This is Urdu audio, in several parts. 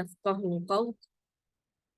يفقهوا قولي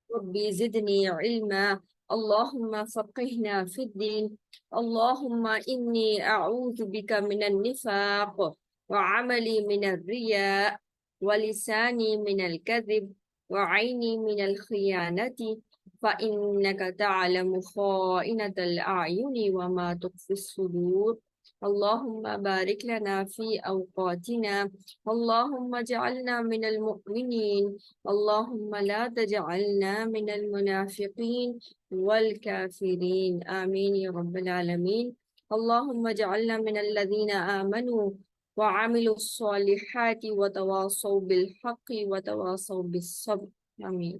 ربي زدني علما اللهم فقهنا في الدين اللهم إني أعوذ بك من النفاق وعملي من الرياء ولساني من الكذب وعيني من الخيانة فإنك تعلم خائنة الأعين وما تخفي الصدور اللهم بارك لنا في أوقاتنا اللهم اجعلنا من المؤمنين اللهم لا تجعلنا من المنافقين والكافرين آمين يا رب العالمين اللهم اجعلنا من الذين آمنوا وعملوا الصالحات وتواصوا بالحق وتواصوا بالصبر آمين.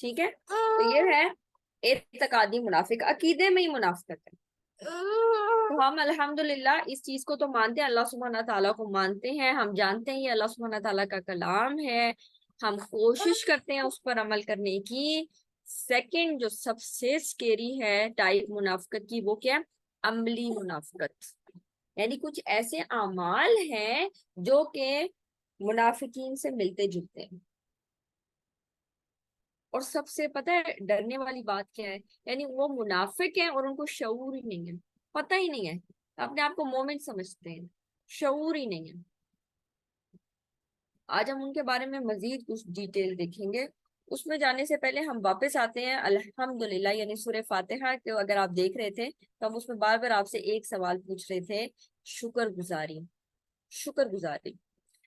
ٹھیک ہے، تو یہ ہے اعتقادی منافق، عقیدے میں ہی منافقت ہے. تو ہم الحمدللہ اس چیز کو تو مانتے ہیں، اللہ سبحانہ تعالیٰ کو مانتے ہیں، ہم جانتے ہیں یہ اللہ سبحانہ تعالیٰ کا کلام ہے، ہم کوشش کرتے ہیں اس پر عمل کرنے کی. سیکنڈ جو سب سے سکیری ہے ٹائپ منافقت کی، وہ کیا؟ عملی منافقت. یعنی کچھ ایسے اعمال ہیں جو کہ منافقین سے ملتے جلتے ہیں. اور سب سے پتہ ہے ڈرنے والی بات کیا ہے؟ یعنی وہ منافق ہیں اور ان کو شعور ہی نہیں ہے، پتہ ہی نہیں ہے، اپنے آپ کو مومن سمجھتے ہیں، شعور ہی نہیں ہے. آج ہم ان کے بارے میں مزید کچھ ڈیٹیل دیکھیں گے. اس میں جانے سے پہلے ہم واپس آتے ہیں الحمدللہ یعنی سورہ فاتحہ کے. اگر آپ دیکھ رہے تھے تو ہم اس میں بار بار آپ سے ایک سوال پوچھ رہے تھے، شکر گزاری. شکر گزاری،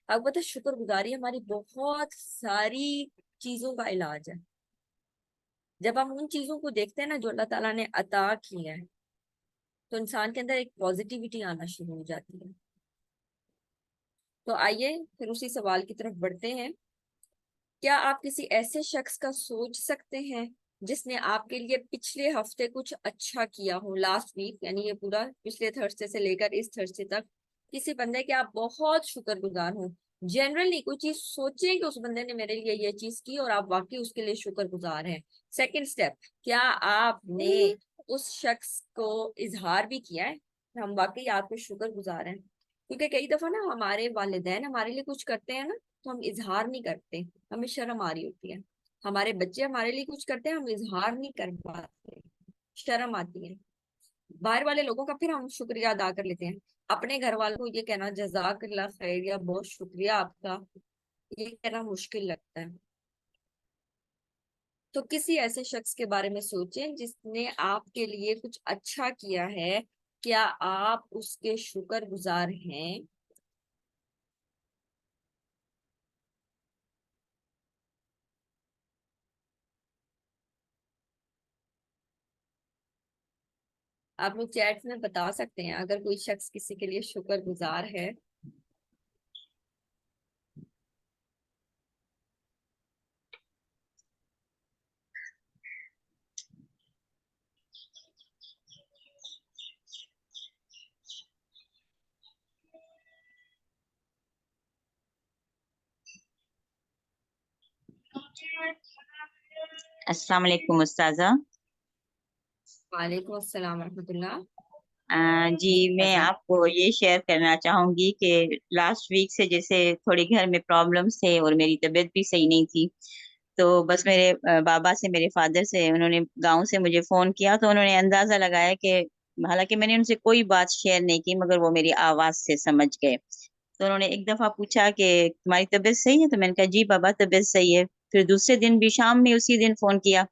آپ کو پتہ ہے شکر گزاری ہماری بہت ساری چیزوں کا علاج ہے. جب ہم ان چیزوں کو دیکھتے ہیں نا جو اللہ تعالیٰ نے عطا کی ہے، تو انسان کے اندر ایک پازیٹیوٹی آنا شروع ہو جاتی ہے. تو آئیے پھر اسی سوال کی طرف بڑھتے ہیں. کیا آپ کسی ایسے شخص کا سوچ سکتے ہیں جس نے آپ کے لیے پچھلے ہفتے کچھ اچھا کیا ہو؟ لاسٹ ویک یعنی یہ پورا پچھلے تھرسڈے سے لے کر اس تھرسڈے تک کسی بندے کے آپ بہت شکر گزار ہوں. جنرلی کوئی چیز سوچیں کہ اس بندے نے میرے لیے یہ چیز کی اور آپ واقعی اس کے لیے شکر گزار ہیں. سیکنڈ سٹیپ، کیا آپ نے اس شخص کو اظہار بھی کیا ہے ہم واقعی آپ کے شکر گزار ہیں؟ کیونکہ کئی دفعہ نا ہمارے والدین ہمارے لیے کچھ کرتے ہیں نا تو ہم اظہار نہیں کرتے، ہمیں شرم آ رہی ہوتی ہے. ہمارے بچے ہمارے لیے کچھ کرتے ہیں، ہم اظہار نہیں کر پاتے، شرم آتی ہے. باہر والے لوگوں کا پھر ہم شکریہ ادا کر لیتے ہیں. اپنے گھر والوں کو یہ کہنا جزاک اللہ خیر یا بہت شکریہ آپ کا، یہ کہنا مشکل لگتا ہے. تو کسی ایسے شخص کے بارے میں سوچیں جس نے آپ کے لیے کچھ اچھا کیا ہے، کیا آپ اس کے شکر گزار ہیں؟ آپ لوگ چیٹ میں بتا سکتے ہیں اگر کوئی شخص کسی کے لیے شکر گزار ہے. السلام علیکم استاذہ. وعلیکم السلام ورحمۃ اللہ. جی میں بتائیں. آپ کو یہ شیئر کرنا چاہوں گی کہ لاسٹ ویک سے جیسے تھوڑے گھر میں پرابلمس تھے اور میری طبیعت بھی صحیح نہیں تھی، تو بس میرے بابا سے، میرے فادر سے، انہوں نے گاؤں سے مجھے فون کیا تو انہوں نے اندازہ لگایا کہ حالانکہ میں نے ان سے کوئی بات شیئر نہیں کی مگر وہ میری آواز سے سمجھ گئے. تو انہوں نے ایک دفعہ پوچھا کہ تمہاری طبیعت صحیح ہے؟ تو میں نے کہا جی بابا طبیعت صحیح ہے. پھر دوسرے دن بھی شام میں اسی دن فون کیا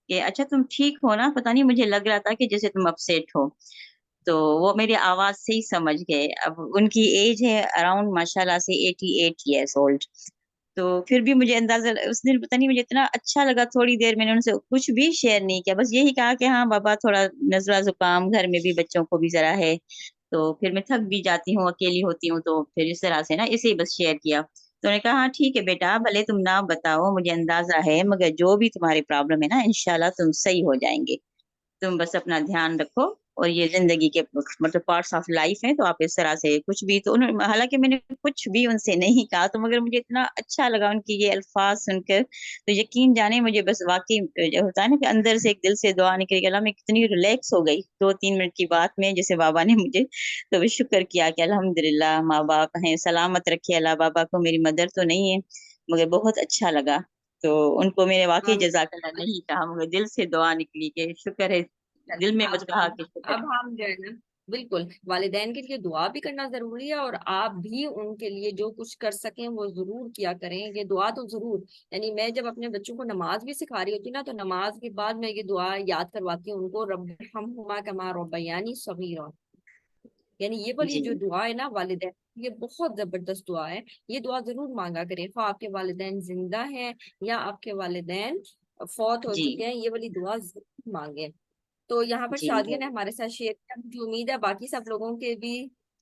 کہ اچھا تم ٹھیک ہو نا، پتہ نہیں مجھے لگ رہا تھا کہ جیسے تم اپسیٹ ہو. تو وہ میری آواز سے ہی سمجھ گئے. اب ان کی ایج ہے اراؤنڈ ماشاءاللہ سے 88 ایئرس اولڈ. تو پھر بھی مجھے اندازہ اس دن پتہ نہیں مجھے اتنا اچھا لگا، تھوڑی دیر میں نے ان سے کچھ بھی شیئر نہیں کیا، بس یہی کہا کہ ہاں بابا تھوڑا نزلہ زکام گھر میں بھی بچوں کو بھی ذرا ہے، تو پھر میں تھک بھی جاتی ہوں، اکیلی ہوتی ہوں، تو پھر اس طرح سے نا اسے ہی بس شیئر کیا. تو انہوں نے کہا ہاں ٹھیک ہے بیٹا، بھلے تم نہ بتاؤ مجھے اندازہ ہے مگر جو بھی تمہاری پرابلم ہے نا انشاءاللہ تم صحیح ہو جائیں گے. تم بس اپنا دھیان رکھو اور یہ زندگی کے مطلب پارٹس آف لائف ہیں، تو آپ اس طرح سے کچھ بھی تو حالانکہ میں نے کچھ بھی ان سے نہیں کہا تو مگر مجھے اتنا اچھا لگا ان کی یہ الفاظ سن کر. تو یقین جانے مجھے بس واقعی جو ہوتا ہے نا کہ اندر سے ایک دل سے دعا نکل گئی، اللہ میں کتنی ریلیکس ہو گئی 2-3 منٹ کی بات میں جیسے بابا نے مجھے تو شکر کیا کہ الحمدللہ ماں باپ ہیں، سلامت رکھے اللہ بابا کو، میری مدر تو نہیں ہے مگر بہت اچھا لگا. تو ان کو میرے واقعی ہم جزاک اللہ نہیں کہا مگر دل سے دعا نکلی کہ شکر ہے، دل میں اب مجھے کہا کہ شکر اب ہم جو ہے نا بالکل والدین کے لیے دعا بھی کرنا ضروری ہے، اور آپ بھی ان کے لیے جو کچھ کر سکیں وہ ضرور کیا کریں. یہ دعا تو ضرور، یعنی میں جب اپنے بچوں کو نماز بھی سکھا رہی ہوتی نا تو نماز کے بعد میں یہ دعا یاد کرواتی ہوں ان کو، رب ارحمہما کما ربیانی صغیرا. یعنی یہ والی جی جو دعا ہے نا والدین، یہ بہت زبردست دعا ہے. یہ دعا ضرور مانگا کریں، خواہ آپ کے والدین زندہ ہیں یا آپ کے والدین فوت ہو جی چکے ہیں، یہ والی دعا ضرور مانگیں. تو یہاں پر جی شادیہ نے ہمارے ساتھ شیئر کیا، مجھے امید ہے باقی سب لوگوں کے بھی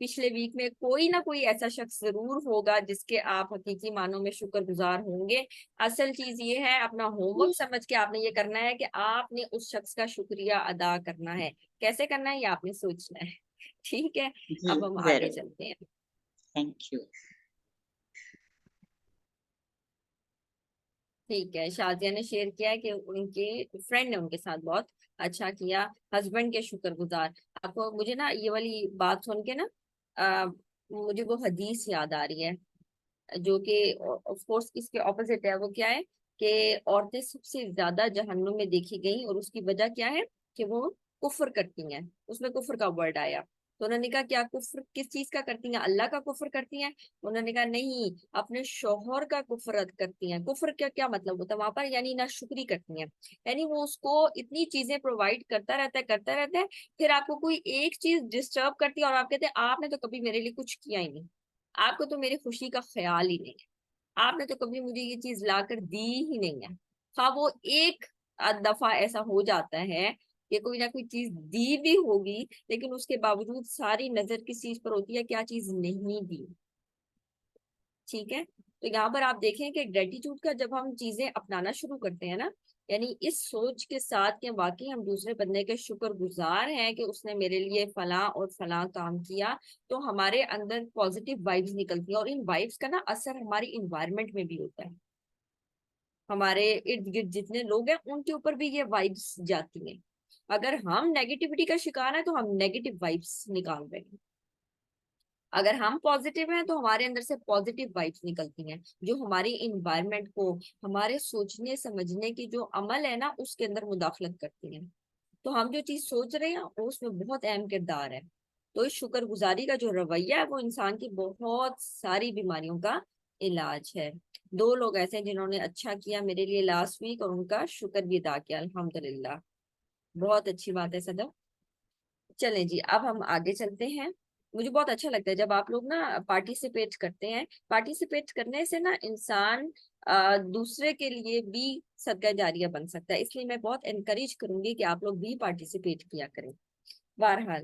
پچھلے ویک میں کوئی نہ کوئی ایسا شخص ضرور ہوگا جس کے آپ حقیقی معنوں میں شکر گزار ہوں گے. اصل چیز یہ ہے اپنا ہوم ورک سمجھ کے آپ نے یہ کرنا ہے کہ آپ نے اس شخص کا شکریہ ادا کرنا ہے. کیسے کرنا ہے یہ آپ نے سوچنا ہے. ٹھیک ہے, جی اب ہم آگے ضرور. چلتے ہیں. Thank you. ٹھیک ہے, شازیہ نے شیئر کیا ہے کہ ان کے فرینڈ نے ان کے ساتھ بہت اچھا کیا, ہسبینڈ کے شکر گزار. آپ کو مجھے نا یہ والی بات سن کے نا مجھے وہ حدیث یاد آ رہی ہے جو کہ آف کورس اس کے اپوزٹ ہے. وہ کیا ہے کہ عورتیں سب سے زیادہ جہنم میں دیکھی گئیں, اور اس کی وجہ کیا ہے کہ وہ کفر کرتی ہیں. اس میں کفر کا ورڈ آیا, تو انہوں نے کہا کیا کفر کس چیز کا کرتی ہیں؟ اللہ کا کفر کرتی ہیں. انہوں نے کہا نہیں, اپنے شوہر کا کفر کرتی ہیں. کفر کا کیا مطلب ہوتا ہے وہاں پر؟ یعنی ناشکری کرتی ہیں. یعنی وہ اس کو اتنی چیزیں پرووائڈ کرتا رہتا ہے, پھر آپ کو کوئی ایک چیز ڈسٹرب کرتی ہے اور آپ کہتے ہیں آپ نے تو کبھی میرے لیے کچھ کیا ہی نہیں, آپ کو تو میری خوشی کا خیال ہی نہیں ہے, آپ نے تو کبھی مجھے یہ چیز لا کر دی ہی نہیں ہے. ہاں وہ ایک دفعہ ایسا ہو جاتا ہے کہ کوئی نہ کوئی چیز دی بھی ہوگی, لیکن اس کے باوجود ساری نظر کس چیز پر ہوتی ہے, کیا چیز نہیں دی. ٹھیک ہے, تو یہاں پر آپ دیکھیں کہ گریٹیٹیوڈ کا جب ہم چیزیں اپنانا شروع کرتے ہیں نا, یعنی اس سوچ کے ساتھ کہ واقعی ہم دوسرے بندے کے شکر گزار ہیں کہ اس نے میرے لیے فلاں اور فلاں کام کیا, تو ہمارے اندر پازیٹیو وائبز نکلتی ہیں. اور ان وائبز کا نا اثر ہماری انوائرمنٹ میں بھی ہوتا ہے. ہمارے ارد گرد جتنے لوگ ہیں ان کے اوپر بھی یہ وائبس جاتی ہیں. اگر ہم نیگیٹیوٹی کا شکار ہیں تو ہم نیگیٹو وائبس نکال رہے ہیں. اگر ہم پازیٹیو ہیں تو ہمارے اندر سے پازیٹیو وائبس نکلتی ہیں, جو ہماری انوائرمنٹ کو, ہمارے سوچنے سمجھنے کی جو عمل ہے نا اس کے اندر مداخلت کرتی ہیں. تو ہم جو چیز سوچ رہے ہیں اس میں بہت اہم کردار ہے. تو اس شکر گزاری کا جو رویہ ہے وہ انسان کی بہت ساری بیماریوں کا علاج ہے. 2 لوگ ایسے ہیں جنہوں نے اچھا کیا میرے لیے لاسٹ ویک, اور ان کا شکر بھی ادا کیا, الحمدللہ. بہت اچھی بات ہے صدف. چلیں جی, اب ہم آگے چلتے ہیں. مجھے بہت اچھا لگتا ہے جب آپ لوگ نا پارٹیسپیٹ کرتے ہیں. پارٹیسپیٹ کرنے سے نا انسان دوسرے کے لیے بھی صدقہ جاریہ بن سکتا ہے. اس لیے میں بہت انکریج کروں گی کہ آپ لوگ بھی پارٹیسپیٹ کیا کریں. بہرحال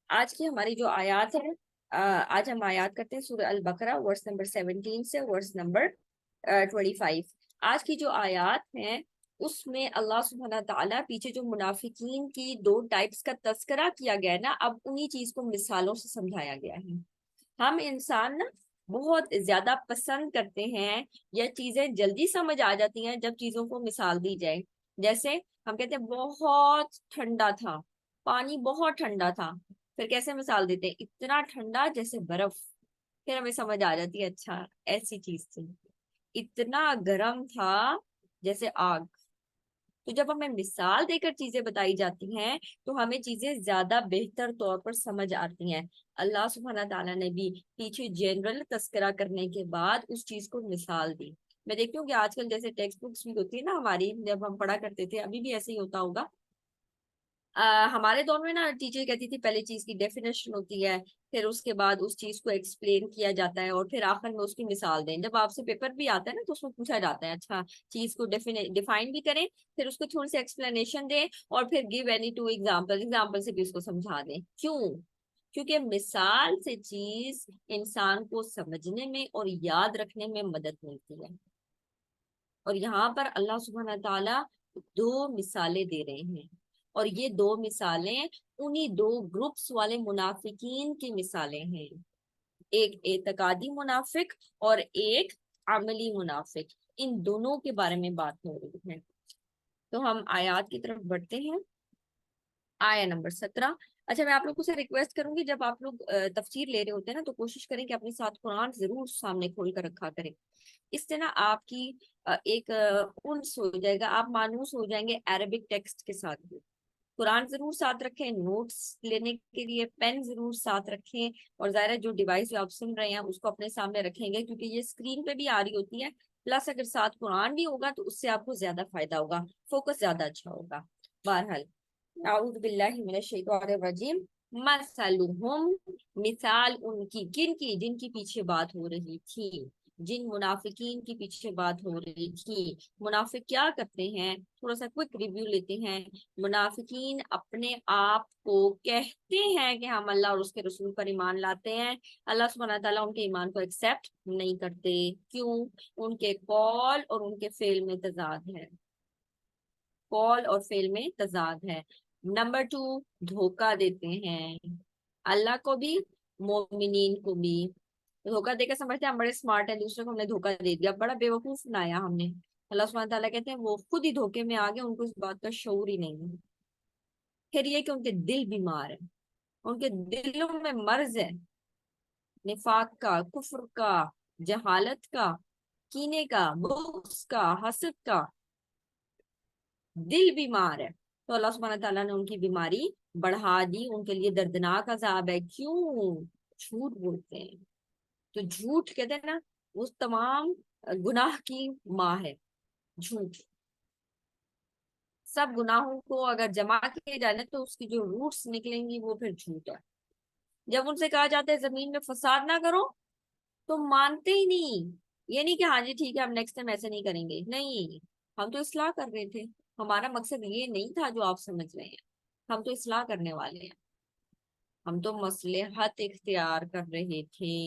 آج کی ہماری جو آیات ہے, آج ہم آیات کرتے ہیں سورہ البقرہ ورس نمبر 17 سے ورس نمبر 25. آج کی جو آیات ہیں اس میں اللہ سبحانہ تعالیٰ پیچھے جو منافقین کی 2 ٹائپس کا تذکرہ کیا گیا ہے نا, اب انہی چیز کو مثالوں سے سمجھایا گیا ہے. ہم انسان نا بہت زیادہ پسند کرتے ہیں یا چیزیں جلدی سمجھ آ جاتی ہیں جب چیزوں کو مثال دی جائے. جیسے ہم کہتے ہیں بہت ٹھنڈا تھا, پانی بہت ٹھنڈا تھا, پھر کیسے مثال دیتے ہیں, اتنا ٹھنڈا جیسے برف. پھر ہمیں سمجھ آ جاتی ہے اچھا ایسی چیز تھی. اتنا گرم تھا جیسے آگ. تو جب ہمیں مثال دے کر چیزیں بتائی جاتی ہیں تو ہمیں چیزیں زیادہ بہتر طور پر سمجھ آتی ہیں. اللہ سبحانہ تعالیٰ نے بھی پیچھے جنرل تذکرہ کرنے کے بعد اس چیز کو مثال دی. میں دیکھتی ہوں کہ آج کل جیسے ٹیکسٹ بکس بھی ہوتی ہے نا ہماری, جب ہم پڑھا کرتے تھے, ابھی بھی ایسے ہی ہوتا ہوگا. ہمارے دور میں نا ٹیچر کہتی تھی پہلے چیز کی ڈیفینیشن ہوتی ہے, پھر اس کے بعد اس چیز کو ایکسپلین کیا جاتا ہے, اور پھر آخر میں اس کی مثال دیں. جب آپ سے پیپر بھی آتا ہے نا تو اس میں پوچھا جاتا ہے اچھا چیز کو ڈیفائن بھی کریں, پھر اس کو تھوڑی سی ایکسپلینیشن دیں, اور پھر گیو اینی 2 ایگزامپل سے بھی اس کو سمجھا دیں. کیوں؟ کیونکہ مثال سے چیز انسان کو سمجھنے میں اور یاد رکھنے میں مدد ملتی ہے. اور یہاں پر اللہ سبحانہ تعالیٰ 2 مثالیں دے رہے ہیں, اور یہ 2 مثالیں انہی 2 گروپس والے منافقین کی مثالیں ہیں. ایک اعتقادی منافق اور ایک عملی منافق. ان دونوں کے بارے میں بات ہو رہی ہے. تو ہم آیات کی طرف بڑھتے ہیں. آیا نمبر 17. اچھا, میں آپ لوگوں سے ریکویسٹ کروں گی جب آپ لوگ تفسیر لے رہے ہوتے ہیں نا تو کوشش کریں کہ اپنے ساتھ قرآن ضرور سامنے کھول کر رکھا کریں. اس سے نا آپ کی ایک انس ہو جائے گا, آپ مانوس ہو جائیں گے عربک ٹیکسٹ کے ساتھ بھی. قرآن ضرور ساتھ رکھیں, نوٹس لینے کے لیے پین ضرور ساتھ رکھیں, اور ظاہر ہے جو ڈیوائس آپ سن رہے ہیں اس کو اپنے سامنے رکھیں گے کیونکہ یہ اسکرین پہ بھی آ رہی ہوتی ہے. پلس اگر ساتھ قرآن بھی ہوگا تو اس سے آپ کو زیادہ فائدہ ہوگا, فوکس زیادہ اچھا ہوگا. بہرحال اعوذ باللہ من الشیطان الرجیم. مثلہم, مثال ان کی, کن کی, جن کی پیچھے بات ہو رہی تھی. جن منافقین کی پیچھے بات ہو رہی تھی. منافق کیا کرتے ہیں؟ تھوڑا سا کوئک ریویو لیتے ہیں. منافقین اپنے آپ کو کہتے ہیں کہ ہم اللہ اور اس کے رسول پر ایمان لاتے ہیں. اللہ سبحانہ تعالیٰ ان کے ایمان کو ایکسیپٹ نہیں کرتے. کیوں؟ ان کے قول اور ان کے فعل میں تضاد ہے. قول اور فعل میں تضاد ہے. نمبر 2، دھوکہ دیتے ہیں اللہ کو بھی مومنین کو بھی. دھوکہ دے کے سمجھتے ہیں ہم بڑے اسمارٹ ہیں، دوسرے کو ہم نے دھوکہ دے دیا، بڑا بیوقوف بنایا ہم نے. اللہ سبحانہ تعالیٰ کہتے ہیں وہ خود ہی دھوکے میں آ گئے، ان کو اس بات کا شعور ہی نہیں ہے. پھر یہ کہ ان کے دل بیمار ہیں، ان کے دلوں میں مرض ہے، نفاق کا، کفر کا، جہالت کا، کینے کا، بغض کا، حسد کا. دل بیمار ہے تو اللہ سبحانہ تعالیٰ نے ان کی بیماری بڑھا دی. ان کے لیے دردناک عذاب ہے. کیوں؟ جھوٹ بولتے ہیں. تو جھوٹ کہتے ہیں نا، وہ تمام گناہ کی ماں ہے جھوٹ. سب گناہوں کو اگر جمع کیے جانے تو اس کی جو روٹس نکلیں گی وہ پھر جھوٹ ہے. جب ان سے کہا جاتا ہے زمین میں فساد نہ کرو تو مانتے ہی نہیں. یہ نہیں کہ ہاں جی ٹھیک ہے ہم نیکسٹ ٹائم ایسے نہیں کریں گے. نہیں، ہم تو اصلاح کر رہے تھے، ہمارا مقصد یہ نہیں تھا جو آپ سمجھ رہے ہیں. ہم تو اصلاح کرنے والے ہیں، ہم تو مصلحت اختیار کر رہے تھے.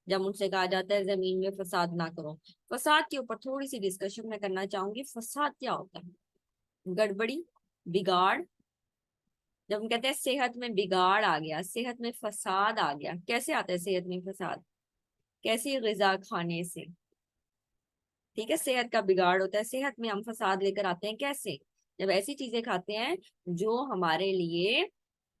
جب ان سے کہا جاتا ہے زمین میں فساد نہ کرو، فساد کے اوپر تھوڑی سی ڈسکشن میں کرنا چاہوں گی. فساد کیا ہوتا ہے؟ گڑبڑی، بگاڑ. جب ہم کہتے ہیں صحت میں بگاڑ آ گیا، صحت میں فساد آ گیا، کیسے آتا ہے صحت میں فساد؟ کیسی غذا کھانے سے؟ ٹھیک ہے، صحت کا بگاڑ ہوتا ہے. صحت میں ہم فساد لے کر آتے ہیں کیسے؟ جب ایسی چیزیں کھاتے ہیں جو ہمارے لیے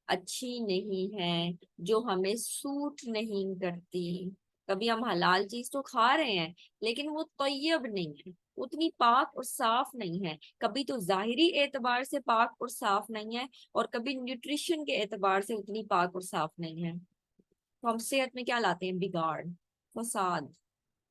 اچھی نہیں ہے، جو ہمیں سوٹ نہیں کرتی. کبھی ہم حلال چیز تو کھا رہے ہیں لیکن وہ طیب نہیں ہے، اتنی پاک اور صاف نہیں ہے. کبھی تو ظاہری اعتبار سے پاک اور صاف نہیں ہے، اور کبھی نیوٹریشن کے اعتبار سے اتنی پاک اور صاف نہیں ہے. تو ہم صحت میں کیا لاتے ہیں؟ بگاڑ، فساد.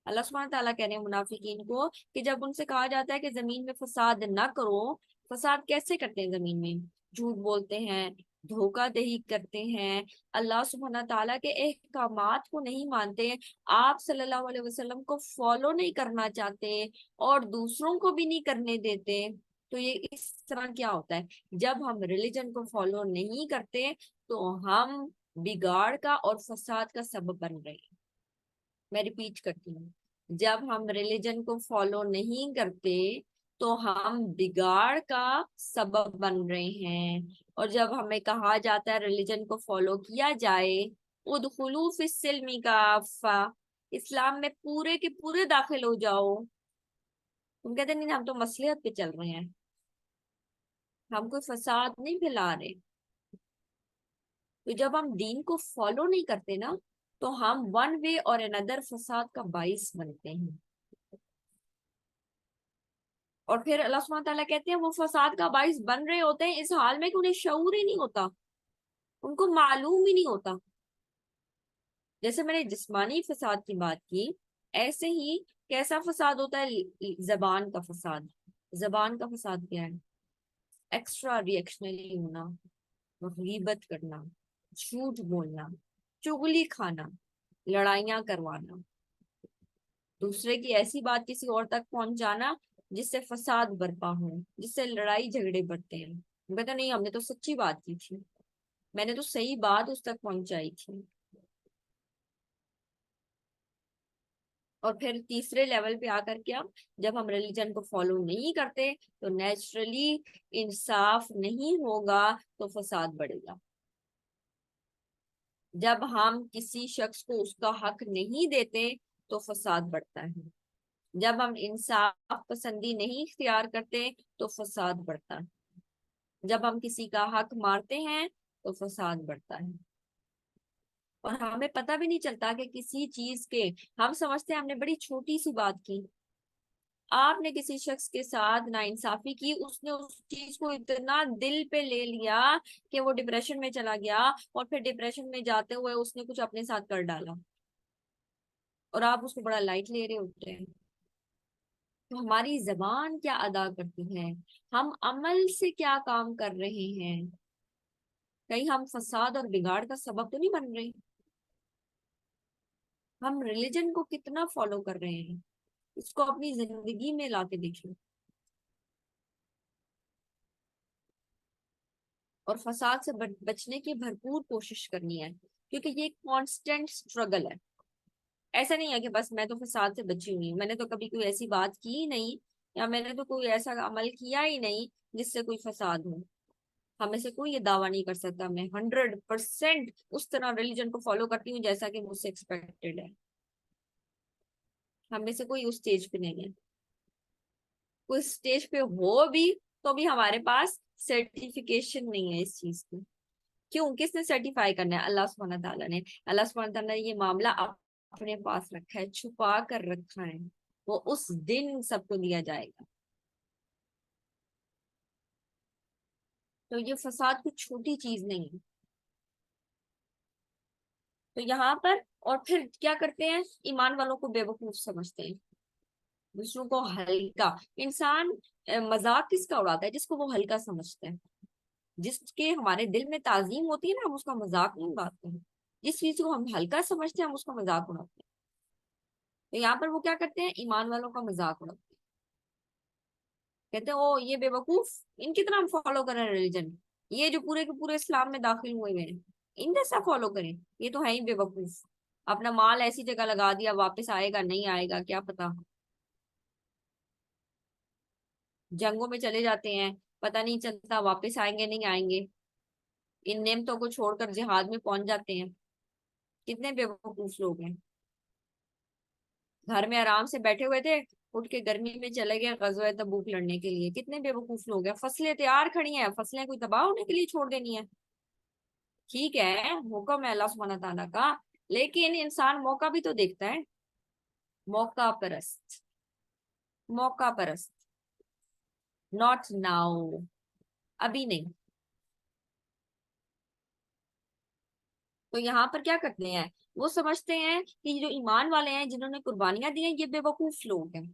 اللہ سبحانہ تعالیٰ کہہ رہے ہیں منافقین کو کہ جب ان سے کہا جاتا ہے کہ زمین میں فساد نہ کرو، فساد کیسے کرتے ہیں زمین میں؟ جھوٹ بولتے ہیں، دھوکہ دہی کرتے ہیں، اللہ سبحانہ تعالیٰ کے احکامات کو نہیں مانتے، آپ صلی اللہ علیہ وسلم کو فالو نہیں کرنا چاہتے اور دوسروں کو بھی نہیں کرنے دیتے. تو یہ اس طرح کیا ہوتا ہے؟ جب ہم ریلیجن کو فالو نہیں کرتے تو ہم بگاڑ کا اور فساد کا سبب بن رہے ہیں. میں ریپیٹ کرتی ہوں، جب ہم ریلیجن کو فالو نہیں کرتے تو ہم بگاڑ کا سبب بن رہے ہیں. اور جب ہمیں کہا جاتا ہے ریلیجن کو فالو کیا جائے، ادخلوا فی السلم کافہ، اسلام میں پورے کے پورے داخل ہو جاؤ. تم کہتے نہیں ہم تو مصلحت پہ چل رہے ہیں، ہم کوئی فساد نہیں پھیلا رہے. تو جب ہم دین کو فالو نہیں کرتے نا تو ہم ون وے اور اندر فساد کا باعث بنتے ہیں. اور پھر اللہ سبحانہ تعالیٰ کہتے ہیں وہ فساد کا باعث بن رہے ہوتے ہیں اس حال میں کہ انہیں شعور ہی نہیں ہوتا، ان کو معلوم ہی نہیں ہوتا. جیسے میں نے جسمانی فساد کی بات کی، ایسے ہی کیسا فساد ہوتا ہے؟ زبان کا فساد. زبان کا فساد کیا ہے؟ ایکسٹرا ریئیکشنری ہونا، غیبت کرنا، جھوٹ بولنا، چغلی کھانا، لڑائیاں کروانا، دوسرے کی ایسی بات کسی اور تک پہنچانا جس سے فساد برپا ہو، جس سے لڑائی جھگڑے بڑھتے ہیں. کہتا نہیں ہم نے تو سچی بات کی تھی، میں نے تو صحیح بات اس تک پہنچائی تھی. اور پھر تیسرے لیول پہ آ کر کیا؟ جب ہم ریلیجن کو فالو نہیں کرتے تو نیچرلی انصاف نہیں ہوگا تو فساد بڑھے گا. جب ہم کسی شخص کو اس کا حق نہیں دیتے تو فساد بڑھتا ہے. جب ہم انصاف پسندی نہیں اختیار کرتے تو فساد بڑھتا ہے. جب ہم کسی کا حق مارتے ہیں تو فساد بڑھتا ہے. اور ہمیں پتہ بھی نہیں چلتا کہ کسی چیز کے، ہم سمجھتے ہیں ہم نے بڑی چھوٹی سی بات کی. آپ نے کسی شخص کے ساتھ ناانصافی کی، اس نے اس چیز کو اتنا دل پہ لے لیا کہ وہ ڈپریشن میں چلا گیا، اور پھر ڈپریشن میں جاتے ہوئے اس نے کچھ اپنے ساتھ کر ڈالا اور آپ اس کو بڑا لائٹ لے رہے ہوتے ہیں. تو ہماری زبان کیا ادا کرتی ہے؟ ہم عمل سے کیا کام کر رہے ہیں؟ کہیں ہم فساد اور بگاڑ کا سبب تو نہیں بن رہے؟ ہم ریلیجن کو کتنا فالو کر رہے ہیں، اس کو اپنی زندگی میں لا کے دیکھیں. اور فساد سے بچنے کی بھرپور کوشش کرنی ہے، کیونکہ یہ ایک کانسٹنٹ اسٹرگل ہے. ایسا نہیں ہے کہ بس میں تو فساد سے بچی ہوئی، میں نے تو کبھی کوئی ایسی بات کی ہی نہیں، یا میں نے تو کوئی ایسا عمل کیا ہی نہیں جس سے کوئی فساد ہو. ہمیں سے کوئی یہ دعویٰ نہیں کر سکتا میں 100% اس طرح ریلیجن کو فالو کرتی ہوں جیسا کہ مجھ سے ایکسپیکٹڈ ہے. ہم میں سے کوئی اس اسٹیج پہ نہیں ہے. کوئی اسٹیج پہ ہو بھی تو بھی ہمارے پاس سرٹیفکیشن نہیں ہے اس چیز کی. کیوں؟ کس نے سرٹیفائی کرنا ہے؟ اللہ سبحانہ تعالیٰ نے. اللہ سبحانہ تعالیٰ نے یہ معاملہ اپنے پاس رکھا ہے، چھپا کر رکھا ہے. وہ اس دن سب کو دیا جائے گا. تو یہ فساد کچھ چھوٹی چیز نہیں ہے. تو یہاں پر اور پھر کیا کرتے ہیں؟ ایمان والوں کو بے وقوف سمجھتے ہیں، دوسروں کو ہلکا. انسان مذاق کس کا اڑاتا ہے؟ جس کو وہ ہلکا سمجھتے ہیں، جس کے ہمارے دل میں تعظیم ہوتی ہے نا، ہم اس کا مذاق نہیں اڑاتے ہیں. جس چیز کو ہم ہلکا سمجھتے ہیں ہم اس کا مذاق اڑاتے ہیں. تو یہاں پر وہ کیا کرتے ہیں؟ ایمان والوں کا مذاق اڑاتے ہیں. کہتے ہیں او یہ بے وقوف، ان کی طرح ہم فالو کریں ریلیجن. یہ جو پورے کے پورے اسلام میں داخل ہوئے ہوئے ہیں ان جیسا فالو کریں. یہ تو ہے ہی بے وقوف. اپنا مال ایسی جگہ لگا دیا، واپس آئے گا نہیں آئے گا کیا پتا. جنگوں میں چلے جاتے ہیں، پتہ نہیں چلتا واپس آئیں گے نہیں آئیں گے. ان نعمتوں کو چھوڑ کر جہاد میں پہنچ جاتے ہیں. کتنے بے وقوف لوگ ہیں. گھر میں آرام سے بیٹھے ہوئے تھے، اٹھ کے گرمی میں چلے گئے غزوہ تبوک لڑنے کے لیے. کتنے بے وقوف لوگ ہیں. فصلیں تیار کھڑی ہیں، فصلیں کوئی تباہ ہونے کے لیے چھوڑ دینی ہے. ٹھیک ہے حکم ہے اللہ سبحانہ تعالیٰ کا، لیکن انسان موقع بھی تو دیکھتا ہے. موقع پرست، موقع پرست. ناٹ ناؤ، ابھی نہیں. تو یہاں پر کیا کرتے ہیں؟ وہ سمجھتے ہیں کہ جو ایمان والے ہیں جنہوں نے قربانیاں دی ہیں یہ بے وقوف لوگ ہیں،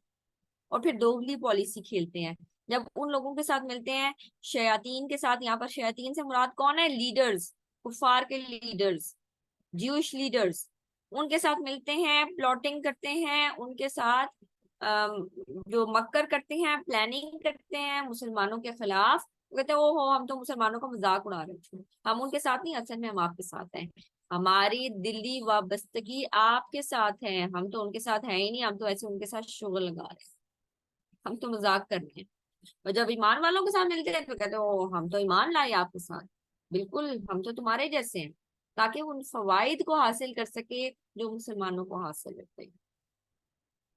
اور پھر دوگلی پالیسی کھیلتے ہیں. جب ان لوگوں کے ساتھ ملتے ہیں شیاطین کے ساتھ، یہاں پر شیاطین سے مراد کون ہے؟ لیڈرز، کفار کے لیڈرز، جیوش لیڈرز. ان کے ساتھ ملتے ہیں، پلاٹنگ کرتے ہیں ان کے ساتھ، جو مکر کرتے ہیں، پلاننگ کرتے ہیں مسلمانوں کے خلاف. وہ کہتے ہیں او ہو ہم تو مسلمانوں کا مذاق اڑا رہے تھے. ہم ان کے ساتھ نہیں، اصل میں ہم آپ کے ساتھ ہیں. ہماری دلی وابستگی آپ کے ساتھ ہے، ہم تو ان کے ساتھ ہیں ہی نہیں. ہم تو ایسے ان کے ساتھ شغل لگا رہے ہیں، ہم تو مذاق کر رہے ہیں. اور جب ایمان والوں کے ساتھ ملتے ہیں تو کہتے ہیں او ہم تو ایمان لائے آپ کے ساتھ، بالکل ہم تو تمہارے جیسے ہیں. تاکہ وہ ان فوائد کو حاصل کر سکے جو مسلمانوں کو حاصل ہوتے ہیں.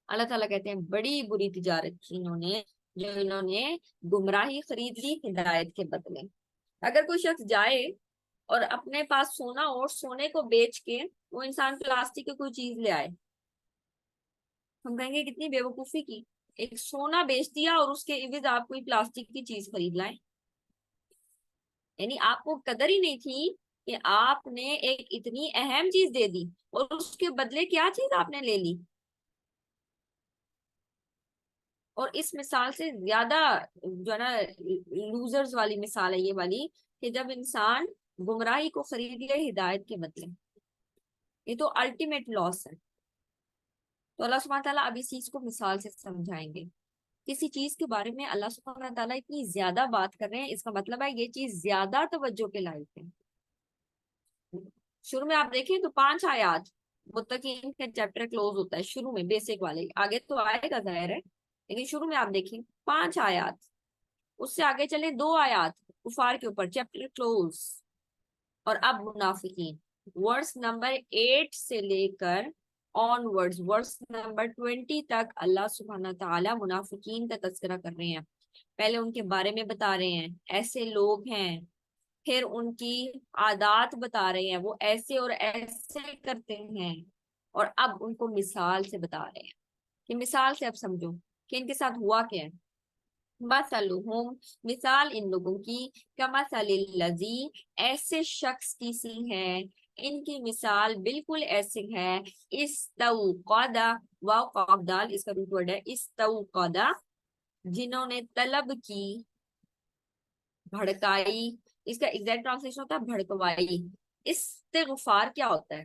اللہ تعالیٰ کہتے ہیں بڑی بری تجارت کی انہوں نے، جو انہوں نے گمراہی خرید لی ہدایت کے بدلے. اگر کوئی شخص جائے اور اپنے پاس سونا اور سونے کو بیچ کے وہ انسان پلاسٹک کی کوئی چیز لے آئے، ہم کہیں گے کتنی بے وقوفی کی. ایک سونا بیچ دیا اور اس کے عوض آپ کوئی پلاسٹک کی چیز خرید لائیں. یعنی آپ کو قدر ہی نہیں تھی کہ آپ نے ایک اتنی اہم چیز دے دی اور اس کے بدلے کیا چیز آپ نے لے لی. اور اس مثال سے زیادہ جو ہے نا لوزرز والی مثال ہے یہ والی، کہ جب انسان گمراہی کو خرید لے ہدایت کے بدلے. یہ تو الٹیمیٹ لاس ہے. تو اللہ سبحانہ تعالیٰ اب اس چیز کو مثال سے سمجھائیں گے. کسی چیز کے بارے میں اللہ سبحانہ تعالیٰ اتنی زیادہ بات کر رہے ہیں، اس کا مطلب ہے یہ چیز زیادہ توجہ کے لائق ہے. شروع میں آپ دیکھیں تو 5 آیات، متقین کا چیپٹر کلوز ہوتا ہے شروع میں، بیسک والے. آگے تو آئے گا ظاہر ہے، لیکن شروع میں آپ دیکھیں 5 آیات. اس سے آگے چلے 2 آیات کفار کے اوپر، چیپٹر کلوز. اور اب منافقین، ورس نمبر 8 سے لے کر آن ورس نمبر 20 تک اللہ سبحانہ تعالیٰ منافقین کا تذکرہ کر رہے ہیں. پہلے ان کے بارے میں بتا رہے ہیں ایسے لوگ ہیں، پھر ان کی عادات بتا رہے ہیں وہ ایسے اور ایسے کرتے ہیں، اور اب ان کو مثال سے بتا رہے ہیں کہ مثال سے اب سمجھو کہ ان کے ساتھ ہوا کیا ہے. مثلہم، مثال ان لوگوں کی، کمثل الذی، ایسے شخص کی سی ہے، ان کی مثال بالکل ایسے ہے. استوقد، واو قاف دال اس کا روٹ ورڈ ہے استوقد، جنہوں نے طلب کی، بھڑکائی. اس کا ایگزیکٹ ٹرانسلیشن ہوتا ہے بھڑکوائی. استغفار کیا ہوتا ہے؟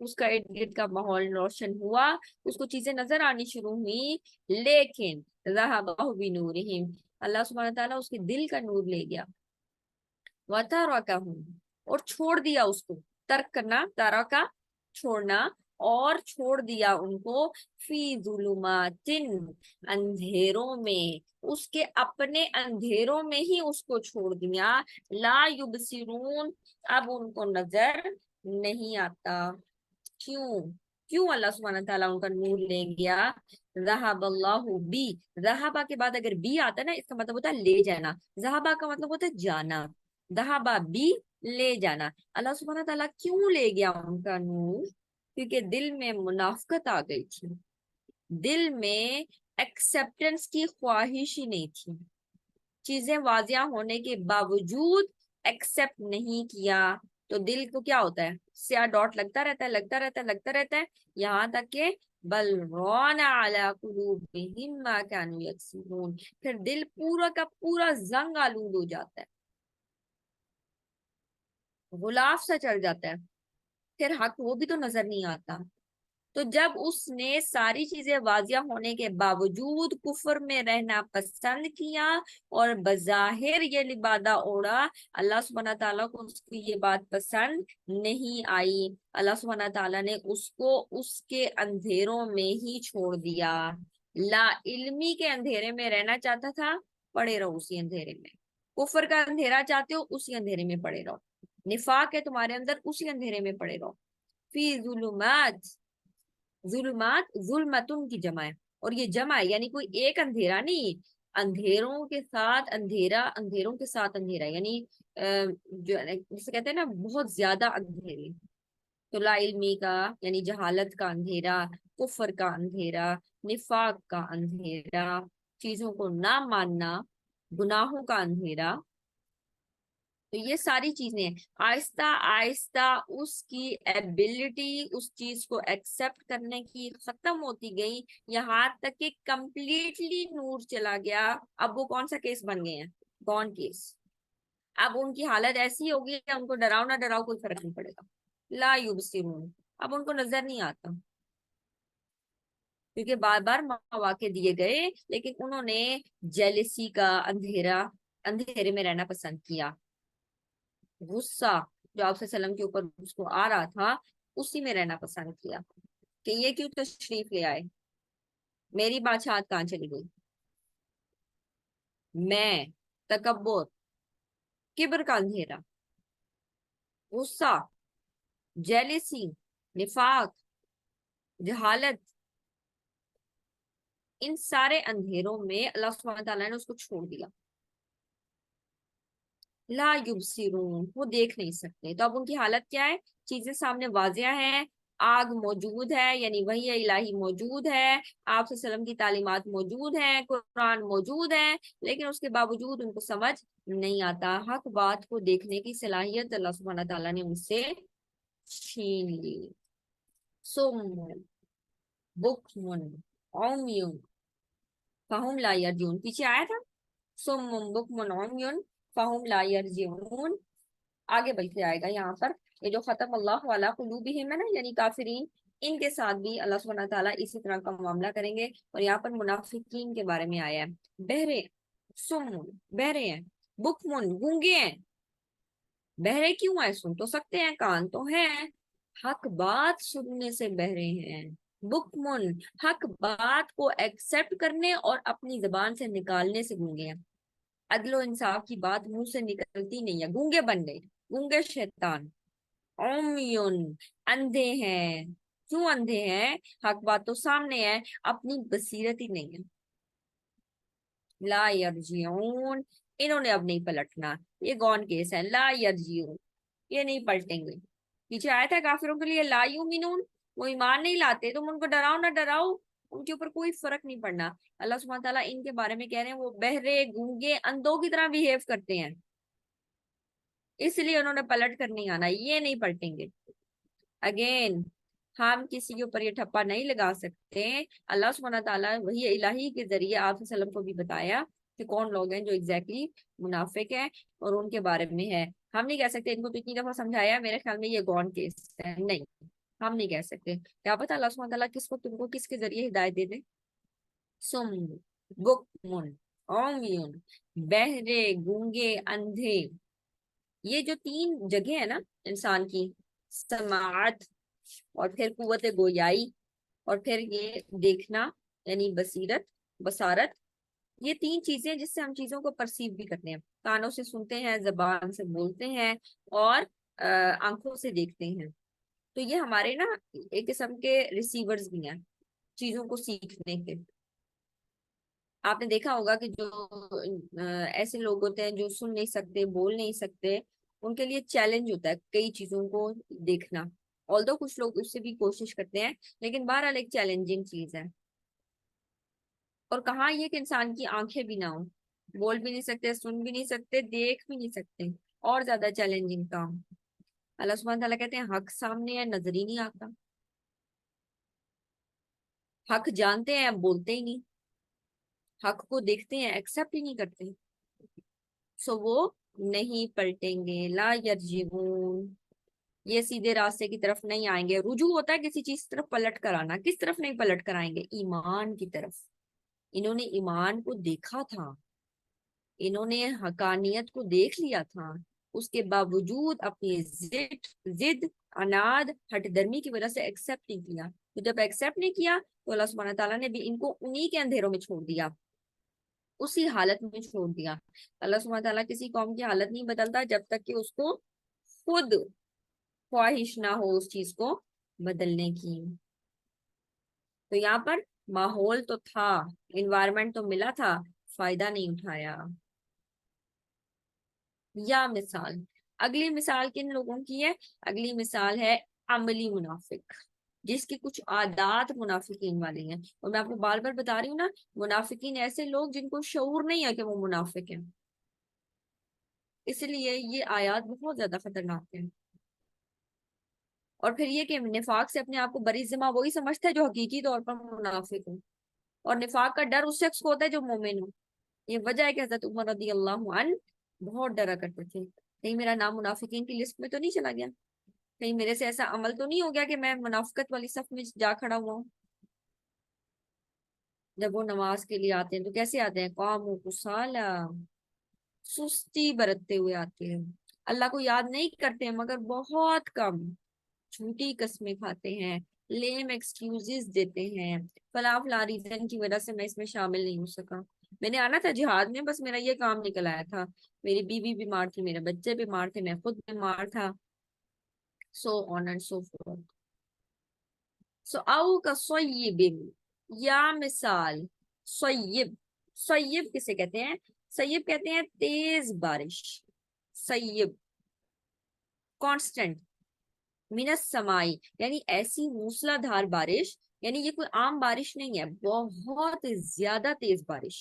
اس کا ارد گرد کا ماحول روشن ہوا، اس کو چیزیں نظر آنی شروع ہوئی، لیکن ذہب بنورہم، اللہ سبحانہ تعالیٰ اس کے دل کا نور لے گیا، وترکہم، اور چھوڑ دیا اس کو، ترک کرنا، ترکا چھوڑنا، اور چھوڑ دیا ان کو، فی ظلمات، اندھیروں میں، اس کے اپنے اندھیروں میں ہی اس کو چھوڑ دیا، لا یبصرون، اب ان کو نظر نہیں آتا۔ کیوں؟ کیوں اللہ سبحانہ تعالیٰ ان کا نور لے گیا؟ ذہب اللہ بی، ذہبہ کے بعد اگر بی آتا ہے نا، اس کا مطلب ہوتا ہے لے جانا، ذہبہ کا مطلب ہوتا ہے جانا، ذہبہ بی لے جانا۔ اللہ سبحانہ تعالیٰ کیوں لے گیا ان کا نور؟ کیونکہ دل میں منافقت آ گئی تھی، دل میں ایکسپٹنس کی خواہش ہی نہیں تھی، چیزیں واضح ہونے کے باوجود ایکسپٹ نہیں کیا، تو دل کو کیا ہوتا ہے؟ سیاہ ڈاٹ لگتا رہتا ہے، لگتا رہتا ہے، لگتا رہتا ہے، یہاں تک کہ بل ران علی قلوبہم ما کانوا یکسبون، پھر دل پورا کا پورا زنگ آلود ہو جاتا ہے، غلاف سا چڑھ جاتا ہے، پھر حق وہ بھی تو نظر نہیں آتا۔ تو جب اس نے ساری چیزیں واضح ہونے کے باوجود کفر میں رہنا پسند کیا اور بظاہر یہ لبادہ اوڑا، اللہ سبحانہ تعالیٰ کو اس کی یہ بات پسند نہیں آئی، اللہ سبحانہ تعالیٰ نے اس کو اس کے اندھیروں میں ہی چھوڑ دیا۔ لا علمی کے اندھیرے میں رہنا چاہتا تھا، پڑے رہو اسی اندھیرے میں، کفر کا اندھیرا چاہتے ہو، اسی اندھیرے میں پڑے رہو، نفاق ہے تمہارے اندر، اسی اندھیرے میں پڑے رہو، فی ظلمات، ظلمات ظلمتن کی جمع ہے، اور یہ جمع ہے یعنی کوئی ایک اندھیرا نہیں، اندھیروں کے ساتھ اندھیرا، اندھیروں کے ساتھ اندھیرا، یعنی جو جسے کہتے ہیں نا بہت زیادہ اندھیرے، تو لا علمی کا یعنی جہالت کا اندھیرا، کفر کا اندھیرا، نفاق کا اندھیرا، چیزوں کو نہ ماننا، گناہوں کا اندھیرا، تو یہ ساری چیزیں آہستہ آہستہ اس کی ایبلٹی اس چیز کو ایکسپٹ کرنے کی ختم ہوتی گئی، یہاں تک کہ کمپلیٹلی نور چلا گیا۔ اب وہ کون سا کیس بن گئے ہیں؟ Gone case. اب ان کی حالت ایسی ہوگی کہ ان کو ڈراؤ نہ ڈراؤ کوئی فرق نہیں پڑے گا، لا یبصرون، اب ان کو نظر نہیں آتا، کیونکہ بار بار مواقع دیے گئے، لیکن انہوں نے جیلسی کا اندھیرا، اندھیرے میں رہنا پسند کیا، غصہ جو آپ صلی اللہ علیہ وسلم کے اوپر اس کو آ رہا تھا اسی میں رہنا پسند کیا، کہ یہ کیوں تشریف لے آئے، میری بادشاہت کہاں چلی گئی، میں، تکبر، کبر کا اندھیرا، غصہ، جیلسی، نفاق، جہالت، ان سارے اندھیروں میں اللہ سبحانہ تعالیٰ نے اس کو چھوڑ دیا، لا یبصرون، وہ دیکھ نہیں سکتے، تو اب ان کی حالت کیا ہے؟ چیزیں سامنے واضح ہیں، آگ موجود ہے یعنی وحی الہی موجود ہے، آپ صلی اللہ علیہ وسلم کی تعلیمات موجود ہیں، قرآن موجود ہے، لیکن اس کے باوجود ان کو سمجھ نہیں آتا، حق بات کو دیکھنے کی صلاحیت اللہ سبحانہ تعالیٰ نے ان سے چھین لی۔ سم بکمن عمیون فہم لا یرجعون، پیچھے آیا تھا سم بکمن عمیون فہم لا یرجعون، آگے بلکہ آئے گا یہاں پر، یہ جو ختم اللہ علی قلوبہم ہے نا یعنی کافرین، ان کے ساتھ بھی اللہ سبحانہ تعالیٰ اسی طرح کا معاملہ کریں گے، اور یہاں پر منافقین کے بارے میں آیا ہے، بہرے، سم، بہرے ہیں، بکمن، گونگے ہیں، بہرے کیوں ہیں؟ سن تو سکتے ہیں، کان تو ہیں، حق بات سننے سے بہرے ہیں، بکمن، حق بات کو ایکسپٹ کرنے اور اپنی زبان سے نکالنے سے گونگے ہیں، عدل و انصاف کی بات منہ سے نکلتی نہیں ہے، گونگے بن گئے، گونگے شیطان، عمیون، اندھے ہیں، کیوں اندھے ہیں؟ حق بات تو سامنے ہے، اپنی بصیرت ہی نہیں ہے، لا یرجعون، انہوں نے اب نہیں پلٹنا، یہ گون کیس ہے، لا یرجعون، یہ نہیں پلٹیں گے، پیچھے آیا تھا کافروں کے لیے لا یؤمنون، وہ ایمان نہیں لاتے، تم ان کو ڈراؤ نہ ڈراؤ، ان کے اوپر کوئی فرق نہیں پڑنا، اللہ سبحانہ تعالیٰ ان کے بارے میں کہہ رہے ہیں وہ بہرے، گونگے، اندھوں کی طرح بیہیو کرتے ہیں، اس لیے انہوں نے پلٹ کر نہیں آنا، یہ نہیں پلٹیں گے۔ اگین ہم کسی کے اوپر یہ ٹھپا نہیں لگا سکتے، اللہ سبحانہ تعالیٰ وحی الہی کے ذریعے آپ صلی اللہ علیہ وسلم کو بھی بتایا کہ کون لوگ ہیں جو ایگزیکٹلی منافق ہیں، اور ان کے بارے میں ہے، ہم نہیں کہہ سکتے ان کو تو اتنی دفعہ سمجھایا، میرے خیال میں یہ گون کیس ہے، نہیں، ہم نہیں کہہ سکتے. کیا پتا اللہ سبحانہ تعالیٰ کس کو تم کو کس کے ذریعے ہدایت دے دے. سم، بکمن، عمیون، بہرے، گونگے، اندھے. یہ جو تین جگہ ہے نا انسان کی، سماعت، اور پھر قوت گویائی، اور پھر یہ دیکھنا یعنی بصارت. یہ تین چیزیں جس سے ہم چیزوں کو پرسیو بھی کرتے ہیں. کانوں سے سنتے ہیں، زبان سے بولتے ہیں، اور آنکھوں سے دیکھتے ہیں. تو یہ ہمارے نا ایک قسم کے ریسیورز بھی ہیں چیزوں کو سیکھنے کے. آپ نے دیکھا ہوگا کہ جو ایسے لوگ ہوتے ہیں جو سن نہیں سکتے، بول نہیں سکتے، ان کے لیے چیلنج ہوتا ہے کئی چیزوں کو دیکھنا. آلدو کچھ لوگ اس سے بھی کوشش کرتے ہیں، لیکن بہرحال ایک چیلنجنگ چیز ہے. اور کہاں یہ کہ انسان کی آنکھیں بھی نہ ہوں، بول بھی نہیں سکتے، سن بھی نہیں سکتے، دیکھ بھی نہیں سکتے، اور زیادہ چیلنجنگ کام. اللہ سبحانہ تعالیٰ کہتے ہیں حق سامنے ہے، نظر ہی نہیں آتا. حق جانتے ہیں، اب بولتے ہی نہیں. حق کو دیکھتے ہیں، ایکسپٹ ہی نہیں کرتے. سو وہ نہیں پلٹیں گے. لا یرجعون، یہ سیدھے راستے کی طرف نہیں آئیں گے. رجوع ہوتا ہے کسی چیز کی طرف پلٹ کر آنا. کس طرف نہیں پلٹ کر آئیں گے؟ ایمان کی طرف. انہوں نے ایمان کو دیکھا تھا، انہوں نے حقانیت کو دیکھ لیا تھا، اس کے باوجود اپنی ضد، عناد، ہٹ درمی کی وجہ سے ایکسپٹ نہیں کیا. تو جب ایکسپٹ نہیں کیا تو اللہ سبحانہ تعالیٰ نے بھی ان کو انہی کے اندھیروں میں چھوڑ دیا، اسی حالت میں چھوڑ دیا. اللہ سبحانہ تعالیٰ کسی قوم کی حالت نہیں بدلتا جب تک کہ اس کو خود خواہش نہ ہو اس چیز کو بدلنے کی. تو یہاں پر ماحول تو تھا، انوائرمنٹ تو ملا تھا، فائدہ نہیں اٹھایا. یا مثال، اگلی مثال کن لوگوں کی ہے؟ اگلی مثال ہے عملی منافق، جس کی کچھ عادات منافقین والی ہیں. اور میں آپ کو بار بار بتا رہی ہوں نا، منافقین ایسے لوگ جن کو شعور نہیں ہے کہ وہ منافق ہیں. اس لیے یہ آیات بہت زیادہ خطرناک ہیں. اور پھر یہ کہ نفاق سے اپنے آپ کو بری ذمہ وہی سمجھتا ہے جو حقیقی طور پر منافق ہو. اور نفاق کا ڈر اس شخص کو ہوتا ہے جو مومن ہو. یہ وجہ ہے کہ حضرت عمر رضی اللہ عنہ بہت ڈرا کرتے تھے، کہیں میرا نام منافقین کی لسٹ میں تو نہیں چلا گیا، کہیں میرے سے ایسا عمل تو نہیں ہو گیا کہ میں منافقت والی صف میں جا کھڑا ہوا ہوں. جب وہ نماز کے لیے آتے ہیں تو کیسے آتے ہیں؟ قوم کسالى، سستی برتتے ہوئے آتے ہیں. اللہ کو یاد نہیں کرتے ہیں مگر بہت کم. جھوٹی قسمیں کھاتے ہیں، لیم ایکسکیوزز دیتے ہیں، فلاں فلاں ریزن کی وجہ سے میں اس میں شامل نہیں ہو سکا. میں نے آنا تھا جہاد میں، بس میرا یہ کام نکل آیا تھا، میری بیوی بیمار تھی، میرے بچے بیمار تھے، میں خود بیمار تھا. سو آن اینڈ سو فورتھ. سو او کا سویب، یا مثال سویب. سویب کسے کہتے ہیں؟ سیب کہتے ہیں تیز بارش. سیب کانسٹنٹ، من السمائی یعنی ایسی موسلا دھار بارش، یعنی یہ کوئی عام بارش نہیں ہے، بہت زیادہ تیز بارش.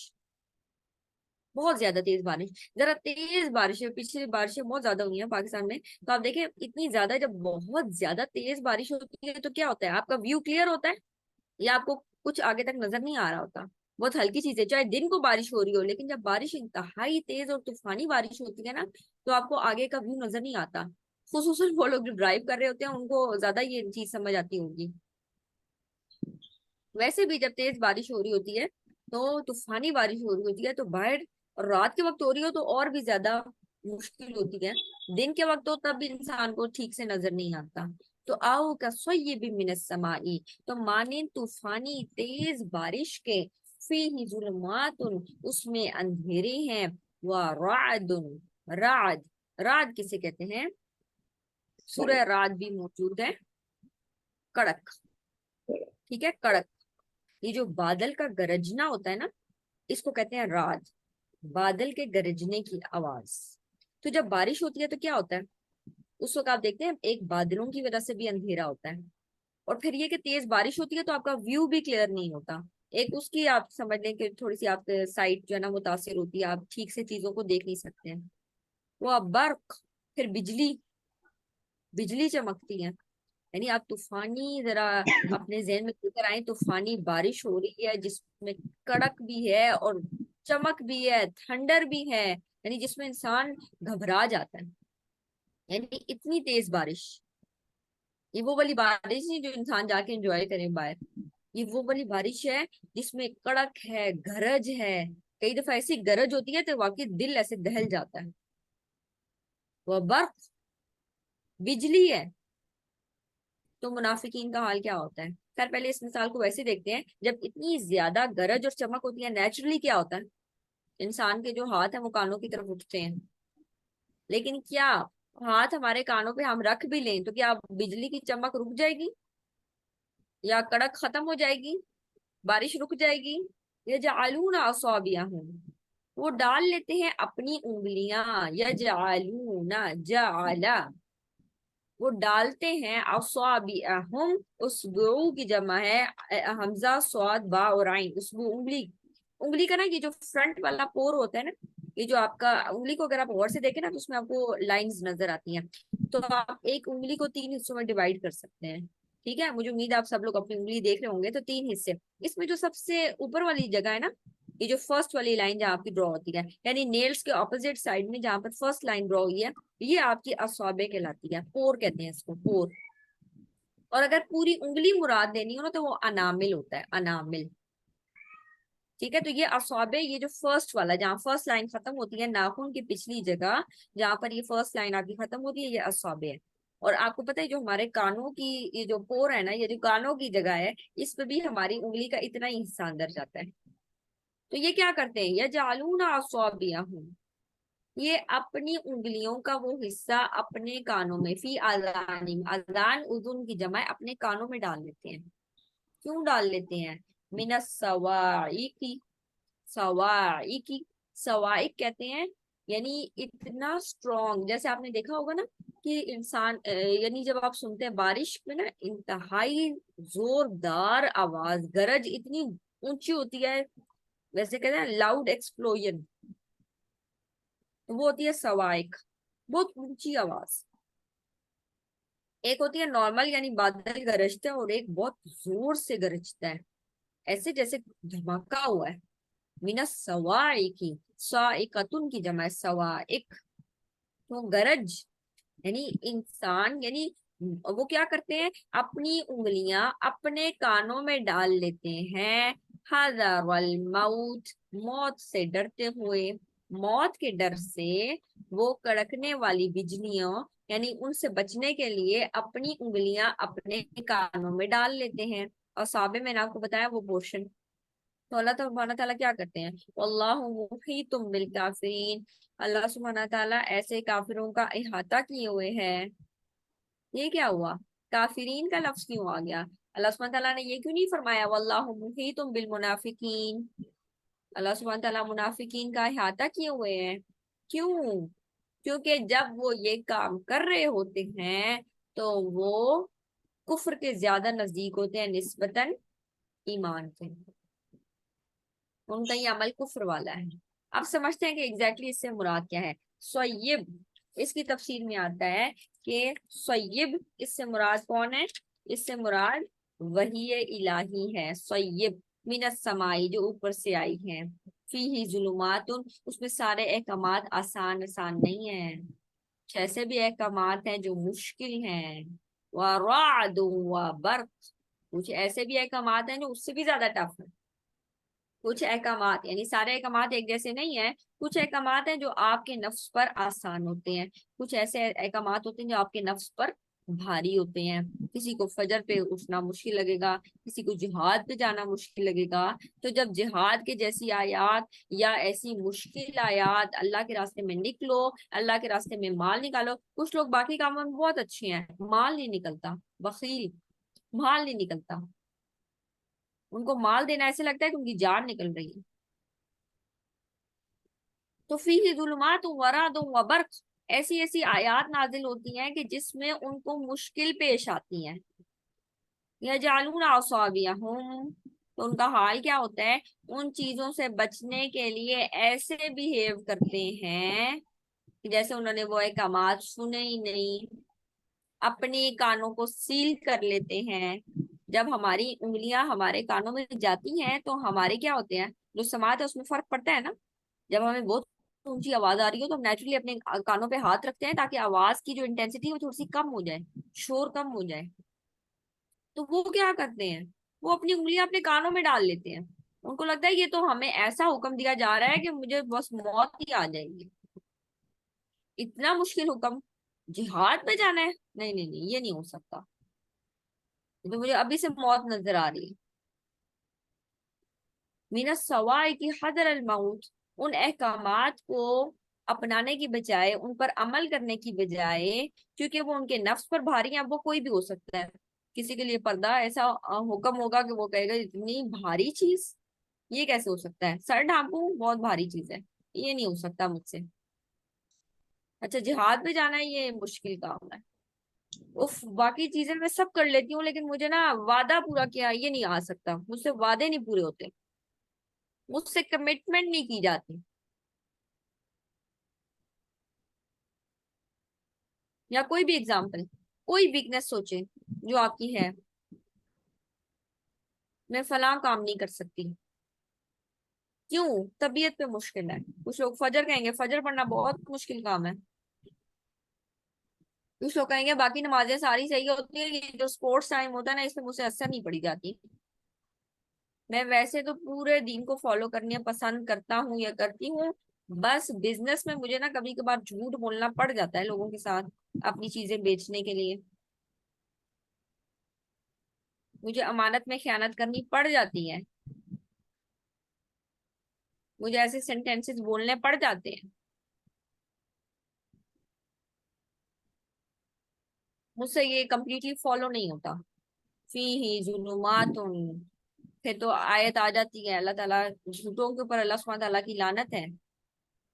بہت زیادہ تیز بارش. ذرا تیز بارش ہے، پچھلی بارشیں بہت زیادہ ہوئی ہیں پاکستان میں، تو آپ دیکھیں اتنی زیادہ، جب بہت زیادہ تیز بارش ہوتی ہے تو کیا ہوتا ہے؟ آپ کا ویو کلیئر ہوتا ہے یا آپ کو کچھ آگے تک نظر نہیں آ رہا ہوتا؟ بہت ہلکی چیز ہے، چاہے دن کو بارش ہو رہی ہو، لیکن جب بارش انتہائی تیز اور طوفانی بارش ہوتی ہے نا تو آپ کو آگے کا ویو نظر نہیں آتا. خصوصاً وہ لوگ جو ڈرائیو کر رہے ہوتے ہیں ان کو زیادہ یہ چیز سمجھ آتی ہوگی. ویسے بھی جب تیز بارش ہو رہی ہوتی ہے تو طوفانی بارش ہو رہی ہوتی ہے تو باہر، اور رات کے وقت ہو رہی ہو تو اور بھی زیادہ مشکل ہوتی ہے. دن کے وقت ہو تب بھی انسان کو ٹھیک سے نظر نہیں آتا. تو آؤ کا سویب من السمائی، تو مانند طوفانی تیز بارش کے، فیہ ظلمات، اس میں اندھیرے ہیں، ورعد، رعد. رعد کسے کہتے ہیں؟ سورہ رعد بھی موجود ہے. کڑک، ٹھیک ہے، کڑک. یہ جو بادل کا گرجنا ہوتا ہے نا، اس کو کہتے ہیں رعد، بادل کے گرجنے کی آواز. تو جب بارش ہوتی ہے تو کیا ہوتا ہے؟ اس وقت آپ دیکھتے ہیں ایک بادلوں کی وجہ سے بھی اندھیرا ہوتا ہے، اور پھر یہ کہ تیز بارش ہوتی ہے تو آپ کا ویو بھی کلیئر نہیں ہوتا. ایک اس کی آپ سمجھ لیں کہ تھوڑی سی آپ سائٹ جو ہے نا متاثر ہوتی ہے، آپ ٹھیک سے چیزوں کو دیکھ نہیں سکتے ہیں. وہ برق، پھر بجلی، بجلی چمکتی ہے. یعنی آپ طوفانی ذرا اپنے ذہن میں لے کر آئیں، طوفانی بارش ہو رہی ہے جس میں کڑک بھی ہے اور چمک بھی ہے، تھنڈر بھی ہے، یعنی جس میں انسان گھبرا جاتا ہے. یعنی اتنی تیز بارش. یہ وہ والی بارش نہیں جو انسان جا کے انجوائے کرے باہر، یہ وہ والی بارش ہے جس میں کڑک ہے، گرج ہے، کئی دفعہ ایسی گرج ہوتی ہے تو واقعی دل ایسے دہل جاتا ہے، وہ برق، بجلی ہے۔ تو منافقین کا حال کیا ہوتا ہے؟ خیر پہلے اس مثال کو ویسے دیکھتے ہیں، جب اتنی زیادہ گرج اور چمک ہوتی ہے نیچرلی کیا ہوتا ہے؟ انسان کے جو ہاتھ ہیں وہ کانوں کی طرف اٹھتے ہیں، لیکن کیا ہاتھ ہمارے کانوں پہ ہم رکھ بھی لیں تو کیا بجلی کی چمک رک جائے گی یا کڑک ختم ہو جائے گی، بارش رک جائے گی؟ یجعلون اصابعہم، وہ ڈال لیتے ہیں اپنی انگلیاں، یجعلون، جعل، وہ ڈالتے ہیں اصابعہم، اسبوع کی جمع ہے، حمزہ صاد با اور عین، اسبوع انگلی، انگلی کا نا یہ جو فرنٹ والا پور ہوتا ہے نا، یہ جو آپ کا انگلی کو اگر آپ غور سے دیکھیں نا تو اس میں آپ کو لائنز نظر آتی ہیں، تو آپ ایک انگلی کو 3 حصوں میں ڈیوائڈ کر سکتے ہیں، ٹھیک ہے؟ مجھے امید ہے آپ سب لوگ اپنی انگلی دیکھ رہے ہوں گے، تو 3 حصے، اس میں جو سب سے اوپر والی جگہ ہے نا، یہ جو فرسٹ والی لائن جہاں آپ کی ڈرا ہوتی ہے، یعنی نیلز کے اپوزٹ سائڈ میں جہاں پر فرسٹ لائن ڈرا ہوئی ہے، یہ آپ کی اصابع کہلاتی ہے، پور کہتے ہیں اس کو، پور۔ اور اگر پوری انگلی مراد لینی ہو نا تو وہ انامل ہوتا ہے، انامل، ٹھیک ہے؟ تو یہ اصابع، یہ جو فرسٹ والا جہاں فرسٹ لائن ختم ہوتی ہے ناخن کی پچھلی جگہ، جہاں پر یہ فرسٹ لائن آپ کی ختم ہوتی ہے، یہ اصابع ہے۔ اور آپ کو پتہ ہے جو ہمارے کانوں کی یہ جو پور ہے نا، یہ جو کانوں کی جگہ ہے، اس پہ بھی ہماری انگلی کا اتنا ہی حصہ اندر جاتا ہے۔ تو یہ کیا کرتے ہیں؟ یجعلون اصابعہم، یہ اپنی انگلیوں کا وہ حصہ اپنے کانوں میں، فی اذانہم، اذان اذن کی جمع ہے، اپنے کانوں میں ڈال لیتے ہیں۔ کیوں ڈال لیتے ہیں؟ من الصواعق، صواعق، صواعق کہتے ہیں یعنی اتنا اسٹرانگ، جیسے آپ نے دیکھا ہوگا نا کہ انسان یعنی جب آپ سنتے ہیں بارش میں نا انتہائی زوردار آواز، گرج اتنی اونچی ہوتی ہے، ویسے کہتے ہیں لاؤڈ ایکسپلوژن، وہ ہوتی ہے صواعق، بہت اونچی آواز۔ ایک ہوتی ہے نارمل یعنی بادل گرجتا ہے، اور ایک بہت زور سے گرجتا ہے، ایسے جیسے دھماکہ ہوا ہے۔ من الصواعق، صاعقۃ کی جمع ہے صواعق، تو گرج یعنی انسان، یعنی وہ کیا کرتے ہیں؟ اپنی انگلیاں اپنے کانوں میں ڈال لیتے ہیں، حذر الموت، موت سے ڈرتے ہوئے، موت کے ڈر سے وہ کڑکنے والی بجلیوں یعنی ان سے بچنے کے لیے اپنی انگلیاں اپنے کانوں میں ڈال لیتے ہیں۔ اور صحابہ میں نے آپ کو بتایا وہ پورشن، تو اللہ سبحانہ تعالیٰ کیا کرتے ہیں؟ واللہ محیط بالکافرین، اللہ سبحانہ تعالیٰ ایسے کافروں کا احاطہ کیے ہوئے ہے۔ یہ کیا ہوا؟ کافرین کا لفظ کیوں آ گیا؟ اللہ سبحانہ تعالیٰ نے یہ کیوں نہیں فرمایا واللہ محیط بالمنافقین؟ اللہ سبحانہ تعالیٰ منافقین کا احاطہ کیے ہوئے ہیں، کیوں؟ کیونکہ جب وہ یہ کام کر رہے ہوتے ہیں تو وہ کفر کے زیادہ نزدیک ہوتے ہیں نسبتاً ایمان کے، ان کا یہ عمل کفر والا ہے۔ اب سمجھتے ہیں کہ ایگزیکٹلی اس سے مراد کیا ہے۔ سویب، اس کی تفسیر میں آتا ہے کہ سویب اس سے مراد کون ہے؟ اس سے مراد وحی الہی ہے، سویب من السمائی، جو اوپر سے آئی ہے، فیہ ظلمات، اس میں سارے احکامات آسان نہیں ہیں، کچھ ایسے بھی احکامات ہیں جو مشکل ہیں، ورعد وبرق، کچھ ایسے بھی احکامات ہیں جو اس سے بھی زیادہ ٹف ہیں۔ کچھ احکامات یعنی سارے احکامات ایک جیسے نہیں ہیں، کچھ احکامات ہیں جو آپ کے نفس پر آسان ہوتے ہیں، کچھ ایسے احکامات ہوتے ہیں جو آپ کے نفس پر بھاری ہوتے ہیں۔ کسی کو فجر پہ اٹھنا مشکل لگے گا، کسی کو جہاد پہ جانا مشکل لگے گا، تو جب جہاد کے جیسی آیات یا ایسی مشکل آیات، اللہ کے راستے میں نکلو، اللہ کے راستے میں مال نکالو، کچھ لوگ باقی کاموں میں بہت اچھے ہیں، مال نہیں نکلتا، بخیل، مال نہیں نکلتا، ان کو مال دینا ایسے لگتا ہے کہ ان کی جان نکل رہی ہے۔ تو فیہ ظلمات ورعد وبرق، ایسی ایسی آیات نازل ہوتی ہیں کہ جس میں ان کو مشکل پیش آتی ہیں۔ یجعلون اصابعہم، تو ان کا حال کیا ہوتا ہے؟ ان چیزوں سے بچنے کے لیے ایسے بیہیو کرتے ہیں کہ جیسے انہوں نے وہ احکامات سنے ہی نہیں، اپنے کانوں کو سیل کر لیتے ہیں۔ جب ہماری انگلیاں ہمارے کانوں میں جاتی ہیں تو ہمارے کیا ہوتے ہیں؟ جو سماعت ہے اس میں فرق پڑتا ہے نا، جب ہمیں بہت اونچی آواز آ رہی ہو تو ہم نیچرلی اپنے کانوں پہ ہاتھ رکھتے ہیں تاکہ آواز کی جو انٹینسٹی وہ تھوڑی سی کم ہو جائے، شور کم ہو جائے، تو وہ کیا کرتے ہیں، وہ اپنی انگلیاں اپنے کانوں میں ڈال لیتے ہیں. ان کو لگتا ہے یہ تو ہمیں ایسا حکم دیا جا رہا ہے کہ مجھے بس موت ہی آ جائے گی. اتنا مشکل حکم، جہاد میں جانا ہے؟ نہیں نہیں نہیں، یہ نہیں ہو سکتا. یہ تو مجھے ابھی سے موت نظر آ رہی ہے. من السوائق حذر الموت، ان احکامات کو اپنانے کی بجائے، ان پر عمل کرنے کی بجائے، کیونکہ وہ ان کے نفس پر بھاری ہیں. وہ کوئی بھی ہو سکتا ہے. کسی کے لیے پردہ ایسا حکم ہوگا کہ وہ کہے گا اتنی بھاری چیز، یہ کیسے ہو سکتا ہے؟ سر ڈھانپوں بہت بھاری چیز ہے، یہ نہیں ہو سکتا مجھ سے. اچھا جہاد میں جانا ہے، یہ مشکل کام ہے. اف باقی چیزیں میں سب کر لیتی ہوں، لیکن مجھے نا وعدہ پورا کیا یہ نہیں آ سکتا. مجھ سے وعدے نہیں پورے ہوتے، مجھ سے کمٹمنٹ نہیں کی جاتی. یا کوئی بھی اگزامپل، کوئی ویکنس سوچے جو آپ کی ہے. میں فلاں کام نہیں کر سکتی. کیوں؟ طبیعت پہ مشکل ہے. کچھ لوگ فجر کہیں گے، فجر پڑھنا بہت مشکل کام ہے. کچھ لوگ کہیں گے باقی نمازیں ساری صحیح ہوتی ہیں، یہ جو سپورٹس ٹائم ہوتا ہے نا، اس میں مجھ سے اثر نہیں پڑی جاتی. میں ویسے تو پورے دین کو فالو کرنے پسند کرتا ہوں یا کرتی ہوں. بس بزنس میں مجھے نا کبھی کبھار جھوٹ بولنا پڑ جاتا ہے لوگوں کے ساتھ اپنی چیزیں بیچنے کے لیے. مجھے امانت میں خیانت کرنی پڑ جاتی ہے. مجھے ایسے سینٹینسز بولنے پڑ جاتے ہیں. مجھ سے یہ کمپلیٹلی فالو نہیں ہوتا. فی ہی ظلمات، پھر تو آیت آ جاتی ہے اللہ تعالیٰ جھوٹوں کے اوپر، اللہ سبحانہ تعالیٰ کی لعنت ہے.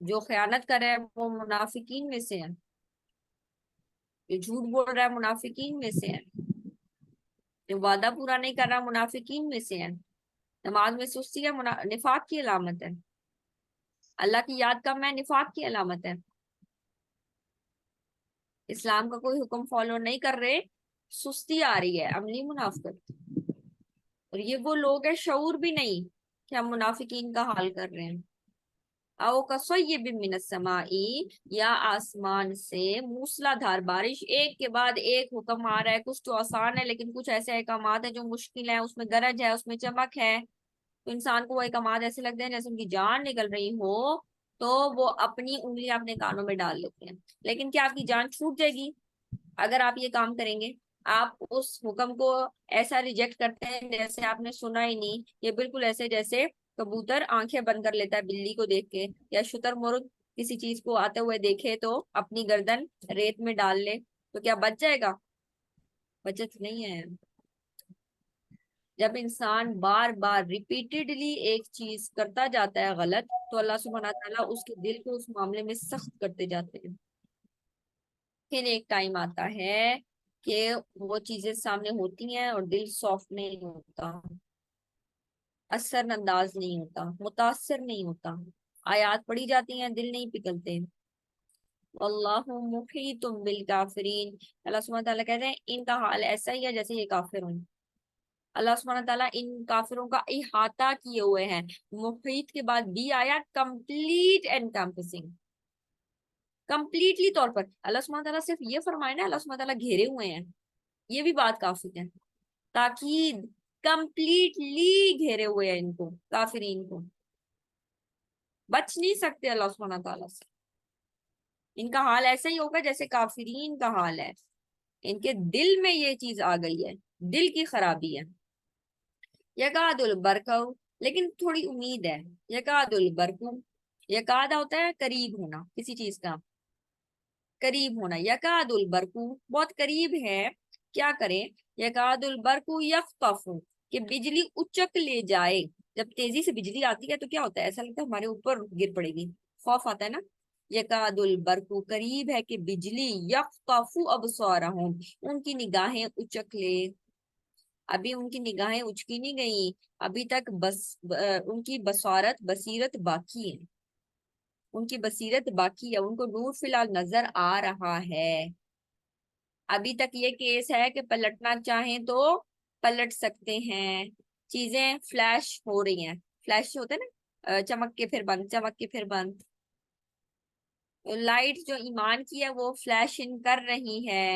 جو خیانت کر رہا ہے وہ منافقین میں سے ہے. جو جھوٹ بول رہا ہے منافقین میں سے ہے. جو وعدہ پورا نہیں کر رہا منافقین میں سے ہے. نماز میں سستی ہے، نفاق کی علامت ہے. اللہ کی یاد کم ہے، نفاق کی علامت ہے. اسلام کا کوئی حکم فالو نہیں کر رہے، سستی آ رہی ہے، عملی منافقت. اور یہ وہ لوگ ہیں شعور بھی نہیں کہ ہم منافقین کا حال کر رہے ہیں. او کصیب من السماء، یا آسمان سے موسلا دھار بارش، ایک کے بعد ایک حکم آ رہا ہے. کچھ تو آسان ہے لیکن کچھ ایسے احکامات ہیں جو مشکل ہیں، اس میں گرج ہے، اس میں چمک ہے. تو انسان کو وہ احکامات ایسے لگتے ہیں جیسے ان کی جان نکل رہی ہو، تو وہ اپنی انگلیاں اپنے کانوں میں ڈال لیتے ہیں. لیکن کیا آپ کی جان چھوٹ جائے گی اگر آپ یہ کام کریں گے؟ آپ اس حکم کو ایسا ریجیکٹ کرتے ہیں جیسے آپ نے سنا ہی نہیں. یہ بالکل ایسے جیسے کبوتر آنکھیں بند کر لیتا ہے بلی کو دیکھ کے، یا شتر مرغ کسی چیز کو آتے ہوئے دیکھے تو اپنی گردن ریت میں ڈال لے. تو کیا بچ جائے گا؟ بچت نہیں ہے. جب انسان بار بار ریپیٹڈلی ایک چیز کرتا جاتا ہے غلط، تو اللہ سبحانہ تعالیٰ اس کے دل کو اس معاملے میں سخت کرتے جاتے ہیں. پھر ایک ٹائم آتا ہے کہ وہ چیزیں سامنے ہوتی ہیں اور دل سافٹ نہیں ہوتا، اثر انداز نہیں ہوتا، متاثر نہیں ہوتا. آیات پڑھی جاتی ہیں، دل نہیں پگھلتے. اللہ محیط بالکافرین، اللہ سبحانہ تعالیٰ کہتے ہیں ان کا حال ایسا ہی ہے جیسے یہ کافر ہوں. اللہ سبحانہ تعالیٰ ان کافروں کا احاطہ کیے ہوئے ہیں. محیط کے بعد بھی آیا، کمپلیٹ انکمپسنگ، کمپلیٹلی طور پر. اللہ سبحانہ تعالیٰ صرف یہ فرمائے نا اللہ سبحانہ تعالیٰ گھیرے ہوئے ہیں، یہ بھی بات کافی ہے. تاکید، کمپلیٹلی گھیرے ہوئے ہیں ان کو، کافرین کو بچ نہیں سکتے اللہ سبحانہ تعالیٰ سے. ان کا حال ایسا ہی ہوگا جیسے کافرین کا حال ہے. ان کے دل میں یہ چیز آ گئی ہے، دل کی خرابی ہے. یکاد البرقع، لیکن تھوڑی امید ہے. یکاد البرقع، یکاد ہوتا ہے قریب ہونا کسی چیز کا، قریب ہونا. یکاد البرقع بہت قریب ہے. کیا کریں؟ یکاد البرقع یخطف، کہ بجلی اچک لے جائے. جب تیزی سے بجلی آتی ہے تو کیا ہوتا ہے؟ ایسا لگتا ہے ہمارے اوپر گر پڑے گی، خوف آتا ہے نا. یکاد البرقع قریب ہے کہ بجلی یخطف ابصارہم، ان کی نگاہیں اچک لے. ابھی ان کی نگاہیں اچکی نہیں گئی، ابھی تک بس ان کی بصیرت باقی ہے. ان کی بصیرت باقی ہے، ان کو نور فی الحال نظر آ رہا ہے. ابھی تک یہ کیس ہے کہ پلٹنا چاہیں تو پلٹ سکتے ہیں. چیزیں فلیش ہو رہی ہیں، فلیش ہوتا ہے نا، چمک کے پھر بند، چمک کے پھر بند. لائٹ جو ایمان کی ہے وہ فلیش ان کر رہی ہے.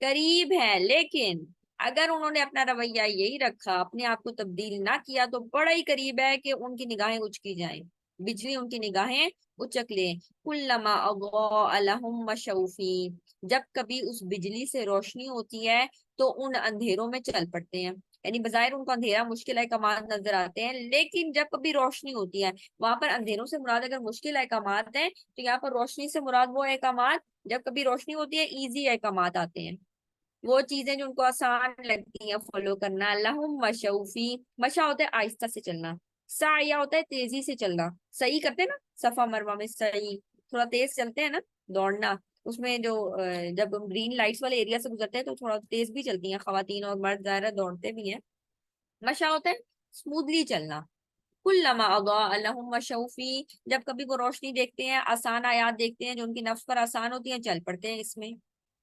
قریب ہے، لیکن اگر انہوں نے اپنا رویہ یہی رکھا، اپنے آپ کو تبدیل نہ کیا، تو بڑا ہی قریب ہے کہ ان کی نگاہیں اچکی جائیں، بجلی ان کی نگاہیں اچک لیں۔ کلما اضاء لهم مشوا فیہ، جب کبھی اس بجلی سے روشنی ہوتی ہے تو ان اندھیروں میں چل پڑتے ہیں، یعنی بظاہر ان کو اندھیرا مشکل احکامات نظر آتے ہیں، لیکن جب کبھی روشنی ہوتی ہے، وہاں پر اندھیروں سے مراد اگر مشکل احکامات ہیں تو یہاں پر روشنی سے مراد وہ احکامات، جب کبھی روشنی ہوتی ہے ایزی احکامات آتے ہیں، وہ چیزیں جو ان کو آسان لگتی ہیں فالو کرنا۔ لہم مشوفی، مشا ہوتا ہے آہستہ سے چلنا، سعیا ہوتا ہے تیزی سے چلنا، صحیح کرتے ہیں نا صفا مروا میں، صحیح تھوڑا تیز چلتے ہیں نا، دوڑنا، اس میں جو جب گرین لائٹس والے ایریا سے گزرتے ہیں تو تھوڑا تیز بھی چلتی ہیں خواتین، اور مرد ظاہر دوڑتے بھی ہیں۔ مشا ہوتا ہے اسموتھلی چلنا۔ کلما اضاء لهم مشوا فیہ، جب کبھی وہ روشنی دیکھتے ہیں، آسان آیات دیکھتے ہیں جو ان کی نفس پر آسان ہوتی ہیں، چل پڑتے ہیں اس میں۔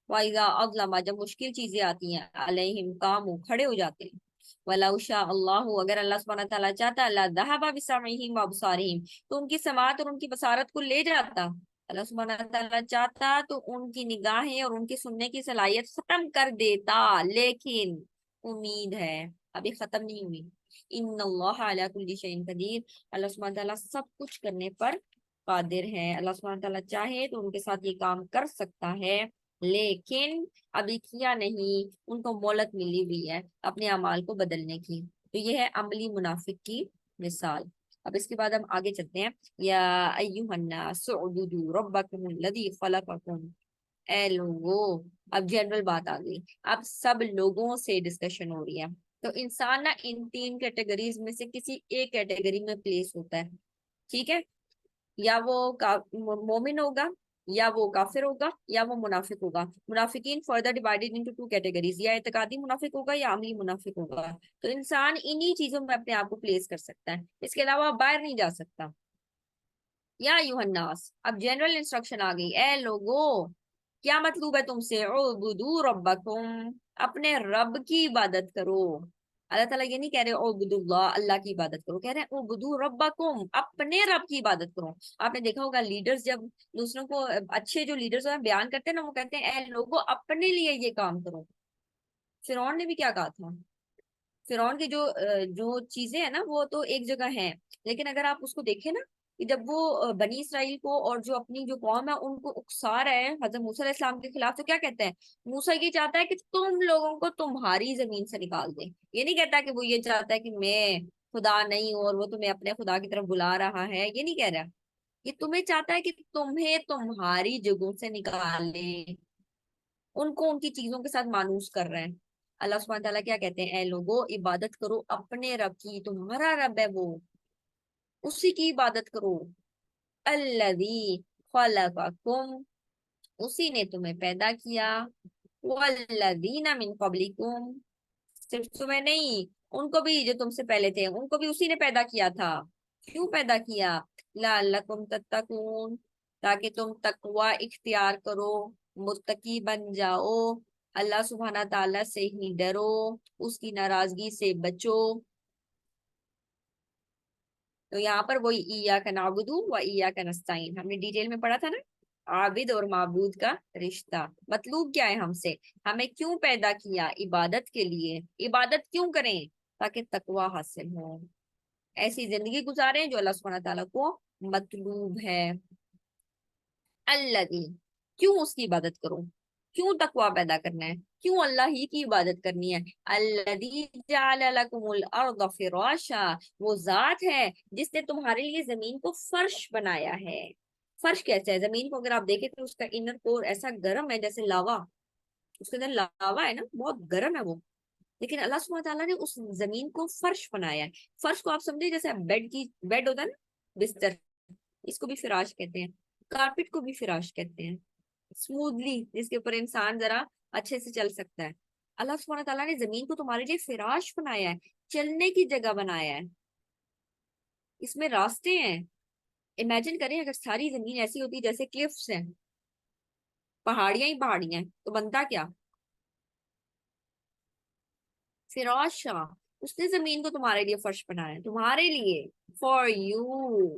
وَإِذَا أَظْلَمَ، جب مشکل چیزیں آتی ہیں، علیہم قاموا، کھڑے ہو جاتے ہیں۔ وَلَوْ شَاءَ اللَّهُ، اگر اللہ سبحانہ تعالیٰ چاہتا، لَذَهَبَ بِسَمْعِهِمْ وَأَبْصَارِهِمْ، تو ان کی سماعت اور ان کی بصارت کو لے جاتا۔ اللہ سبحانہ تعالیٰ چاہتا تو ان کی نگاہیں اور ان کی سننے کی صلاحیت ختم کر دیتا، لیکن امید ہے ابھی ختم نہیں ہوئی۔ ان اللہ علی کل شیء قدیر، اللہ سبحانہ تعالیٰ سب کچھ کرنے پر قادر ہے۔ اللہ سبحانہ تعالیٰ چاہے تو ان کے ساتھ یہ کام کر سکتا ہے، لیکن ابھی کیا نہیں، ان کو مہلت ملی ہوئی ہے اپنے اعمال کو بدلنے کی۔ تو یہ ہے عملی منافق کی مثال۔ اب اس کے بعد ہم آگے چلتے ہیں۔ یا ایھا الناس اعبدوا ربکم الذی خلقکم، اے لوگو، اب جنرل بات آ گئی، اب سب لوگوں سے ڈسکشن ہو رہی ہے۔ تو انسان نا ان تین کیٹیگریز میں سے کسی ایک کیٹیگری میں پلیس ہوتا ہے، ٹھیک ہے؟ یا وہ مومن ہوگا، یا وہ کافر ہوگا، یا وہ منافق ہوگا۔ منافقین further divided into two categories, یا اعتقادی منافق ہوگا یا عملی منافق ہوگا۔ تو انسان انہی چیزوں میں اپنے آپ کو پلیس کر سکتا ہے، اس کے علاوہ باہر نہیں جا سکتا۔ یا ایھا الناس، اب جنرل انسٹرکشن آ گئی، اے لوگو، کیا مطلوب ہے تم سے؟ اعبدوا ربکم، اپنے رب کی عبادت کرو۔ اللہ تعالیٰ یہ نہیں کہہ رہے اعبدوا اللہ، اللہ کی عبادت کرو، کہہ رہے ہیں اعبدوا ربکم، اپنے رب کی عبادت کرو۔ آپ نے دیکھا ہوگا لیڈرز جب دوسروں کو، اچھے جو لیڈرز ہیں بیان کرتے ہیں نا، وہ کہتے ہیں اے لوگو اپنے لیے یہ کام کرو۔ فرعون نے بھی کیا کہا تھا؟ فرعون کی جو چیزیں ہیں نا وہ تو ایک جگہ ہیں، لیکن اگر آپ اس کو دیکھیں نا کہ جب وہ بنی اسرائیل کو اور جو اپنی جو قوم ہے ان کو اکسا رہے ہیں حضرت موسیٰ علیہ السلام کے خلاف، تو کیا کہتے ہیں؟ موسیٰ یہ چاہتا ہے کہ تم لوگوں کو تمہاری زمین سے نکال دے، یہ نہیں کہتا کہ وہ یہ چاہتا ہے کہ میں خدا نہیں ہوں اور وہ تمہیں اپنے خدا کی طرف بلا رہا ہے، یہ نہیں کہہ رہا، یہ تمہیں چاہتا ہے کہ تمہیں تمہاری جگہوں سے نکال لے، ان کو ان کی چیزوں کے ساتھ مانوس کر رہے ہیں۔ اللہ سبحانہ تعالیٰ کیا کہتے ہیں؟ اے لوگو عبادت کرو اپنے رب کی، تمہارا رب ہے وہ، اسی کی عبادت کرو۔ الذی خلقکم، اسی نے تمہیں پیدا کیا، والذین من قبلکم، صرف تمہیں نہیں، ان کو بھی جو تم سے پہلے تھے ان کو بھی اسی نے پیدا کیا تھا۔ کیوں پیدا کیا؟ لعلکم تتقون، تاکہ تم تقوی اختیار کرو، متقی بن جاؤ، اللہ سبحانہ تعالیٰ سے ہی ڈرو، اس کی ناراضگی سے بچو۔ تو یہاں پر وہی ایاک نعبد و ایاک نستعین ہم نے ڈیٹیل میں پڑھا تھا نا، عابد اور معبود کا رشتہ۔ مطلوب کیا ہے ہم سے؟ ہمیں کیوں پیدا کیا؟ عبادت کے لیے۔ عبادت کیوں کریں؟ تاکہ تقوی حاصل ہو، ایسی زندگی گزاریں جو اللہ سبحانہ تعالیٰ کو مطلوب ہے۔ الذی، کیوں اس کی عبادت کروں؟ کیوں تقوی پیدا کرنا ہے؟ کیوں اللہ ہی کی عبادت کرنی ہے؟ الذی جعل لکم الارض فراشا، وہ ذات ہے جس نے تمہارے لیے زمین کو فرش بنایا ہے۔ فرش کیسے ہے؟ زمین کو اگر آپ دیکھیں تو اس کا انر کور ایسا گرم ہے جیسے لاوا، اس کے اندر لاوا ہے نا، بہت گرم ہے وہ، لیکن اللہ سبحانہ تعالیٰ نے اس زمین کو فرش بنایا ہے۔ فرش کو آپ سمجھے جیسے بیڈ ہوتا ہے نا، بستر، اس کو بھی فراش کہتے ہیں، کارپٹ کو بھی فراش کہتے ہیں، اسموتھلی جس کے اوپر انسان ذرا اچھے سے چل سکتا ہے۔ اللہ سبحانہ تعالیٰ نے زمین کو تمہارے لیے فراش بنایا ہے، چلنے کی جگہ بنایا ہے، اس میں راستے ہیں۔ امیجن کریں اگر ساری زمین ایسی ہوتی جیسے کلفس ہیں، پہاڑیاں ہی پہاڑیاں ہیں، تو بنتا کیا؟ فراشا، اس نے زمین کو تمہارے لیے فرش بنایا ہے، تمہارے لیے، فار یو۔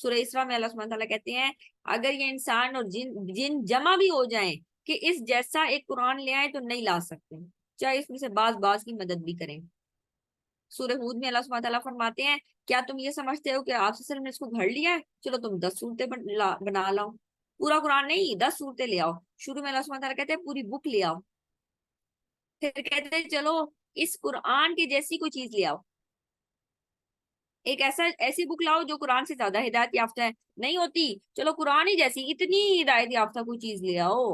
سورہ اسراء میں اللہ سبحانہ تعالیٰ کہتے ہیں اگر یہ انسان اور جن جمع بھی ہو جائیں کہ اس جیسا ایک قرآن لے آئے تو نہیں لا سکتے، چاہے اس میں سے بعض کی مدد بھی کریں۔ سورہ ہود میں اللہ سبحانہ تعالیٰ فرماتے ہیں کیا تم یہ سمجھتے ہو کہ آپ صلی اللہ علیہ وسلم نے اس کو گھڑ لیا ہے، چلو تم 10 صورتیں بنا لاؤ، پورا قرآن نہیں 10 صورتیں لے آؤ۔ شروع میں اللہ سبحانہ تعالیٰ کہتے ہیں پوری بک لے آؤ، پھر کہتے ہیں چلو اس قرآن کی جیسی کوئی چیز لے آؤ، ایک ایسی بک لاؤ جو قرآن سے زیادہ ہدایت یافتہ ہے، نہیں ہوتی چلو قرآن ہی جیسی اتنی ہدایت یافتہ کوئی چیز لے آؤ،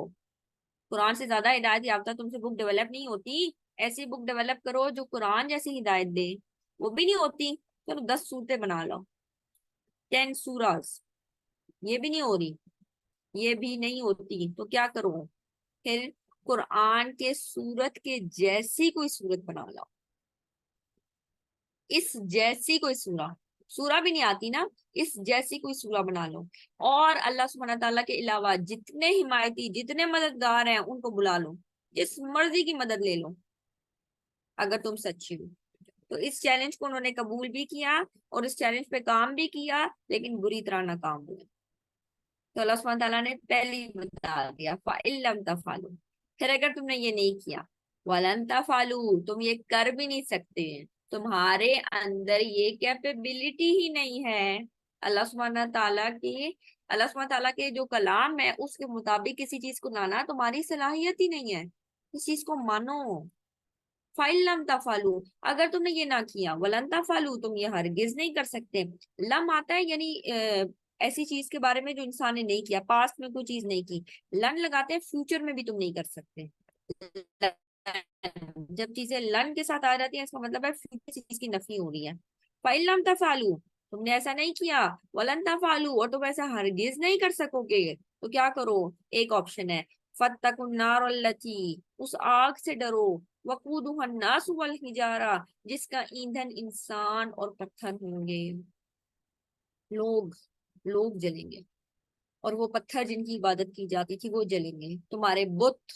قرآن سے زیادہ ہدایت یافتہ تم سے بک ڈیولپ نہیں ہوتی، ایسی بک ڈیولپ کرو جو قرآن جیسی ہدایت دے، وہ بھی نہیں ہوتی چلو 10 صورتیں بنا لو، 10 سوراز، یہ بھی نہیں ہو رہی، یہ بھی نہیں ہوتی تو کیا کرو، پھر قرآن کے سورت کے جیسی کوئی سورت بنا لاؤ، اس جیسی کوئی سورہ بھی نہیں آتی نا، اس جیسی کوئی سورہ بنا لو، اور اللہ سبحانہ تعالیٰ کے علاوہ جتنے حمایتی جتنے مددگار ہیں ان کو بلا لو، جس مرضی کی مدد لے لو اگر تم سچی ہو۔ تو اس چیلنج کو انہوں نے قبول بھی کیا اور اس چیلنج پہ کام بھی کیا، لیکن بری طرح ناکام ہوئے۔ تو اللہ سبحانہ تعالیٰ نے پہلی بتا دیا فَإِن لَمْ تَفْعَلُوا، پھر اگر تم نے یہ نہیں کیا وَلَن تَفْعَلُوا، تم یہ کر بھی نہیں سکتے، تمہارے اندر یہ کیپیبلٹی ہی نہیں ہے، اللہ سبحانہ تعالیٰ کے جو کلام ہے اس کے مطابق کسی چیز کو لانا تمہاری صلاحیت ہی نہیں ہے، اس چیز کو مانو۔ فَإِن لَمْ تَفْعَلُوا، اگر تم نے یہ نہ کیا وَلَن تَفْعَلُوا، تم یہ ہرگز نہیں کر سکتے۔ لم آتا ہے یعنی ایسی چیز کے بارے میں جو انسان نے نہیں کیا، پاسٹ میں کوئی چیز نہیں کی، لن لگاتے ہیں فیوچر میں بھی تم نہیں کر سکتے، جب چیزیں لن کے ساتھ آ جاتی ہیں اس کا مطلب ہے فیوچر چیز کی نفی ہو رہی ہے۔ فَإِن لَمْ تَفْعَلُوا، تم نے ایسا نہیں کیا، وَلَن تَفْعَلُوا، اور تم ایسا ہرگز نہیں کر سکو گے، تو کیا کرو، ایک آپشن ہے فَاتَّقُوا النَّارَ الَّتِي، اس آگ سے ڈرو، وَقُودُهَا النَّاسُ وَالْحِجَارَةُ، جس کا ایندھن انسان اور پتھر ہوں گے، لوگ جلیں گے، اور وہ پتھر جن کی عبادت کی جاتی تھی وہ جلیں گے، تمہارے بت،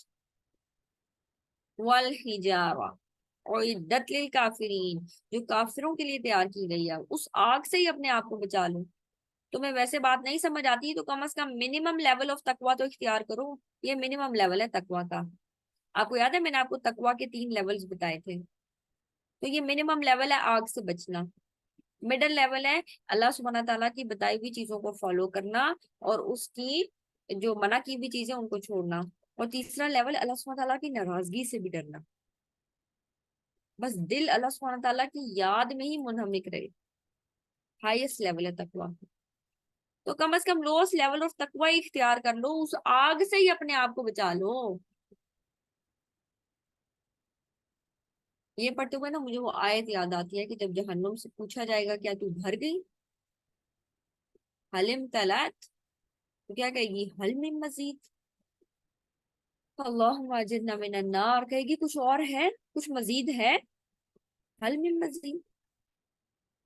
والحجارہ، اعدت للکافرین، جو کافروں کے لیے تیار کی گئی ہے، اس آگ سے ہی اپنے آپ کو بچا لو۔ تمہیں ویسے بات نہیں سمجھ آتی تو کم از کم منیمم لیول آف تقوی تو اختیار کرو، یہ منیمم لیول ہے تقوی کا۔ آپ کو یاد ہے میں نے آپ کو تقوی کے 3 لیولز بتائے تھے، تو یہ منیمم لیول ہے آگ سے بچنا، مڈل لیول ہے اللہ سبحانہ تعالیٰ کی بتائی ہوئی چیزوں کو فالو کرنا اور اس کی جو منع کی ہوئی چیزیں ان کو چھوڑنا، اور تیسرا لیول اللہ سبحانہ تعالیٰ کی ناراضگی سے بھی ڈرنا، بس دل اللہ سبحانہ تعالیٰ کی یاد میں ہی منہمک رہے، ہائیسٹ لیول ہے تقوی۔ تو کم از کم لوسٹ لیول آف تقوی اختیار کر لو، اس آگ سے ہی اپنے آپ کو بچا لو۔ یہ پڑھتے ہوئے نا مجھے وہ آیت یاد آتی ہے کہ جب جہنم سے پوچھا جائے گا کیا تو بھر گئی، حلم تلات، تو کیا کہے گی حل من مزید، اللہم اجرنا من النار، کہے گی کچھ اور ہے، کچھ مزید ہے، حل من مزید۔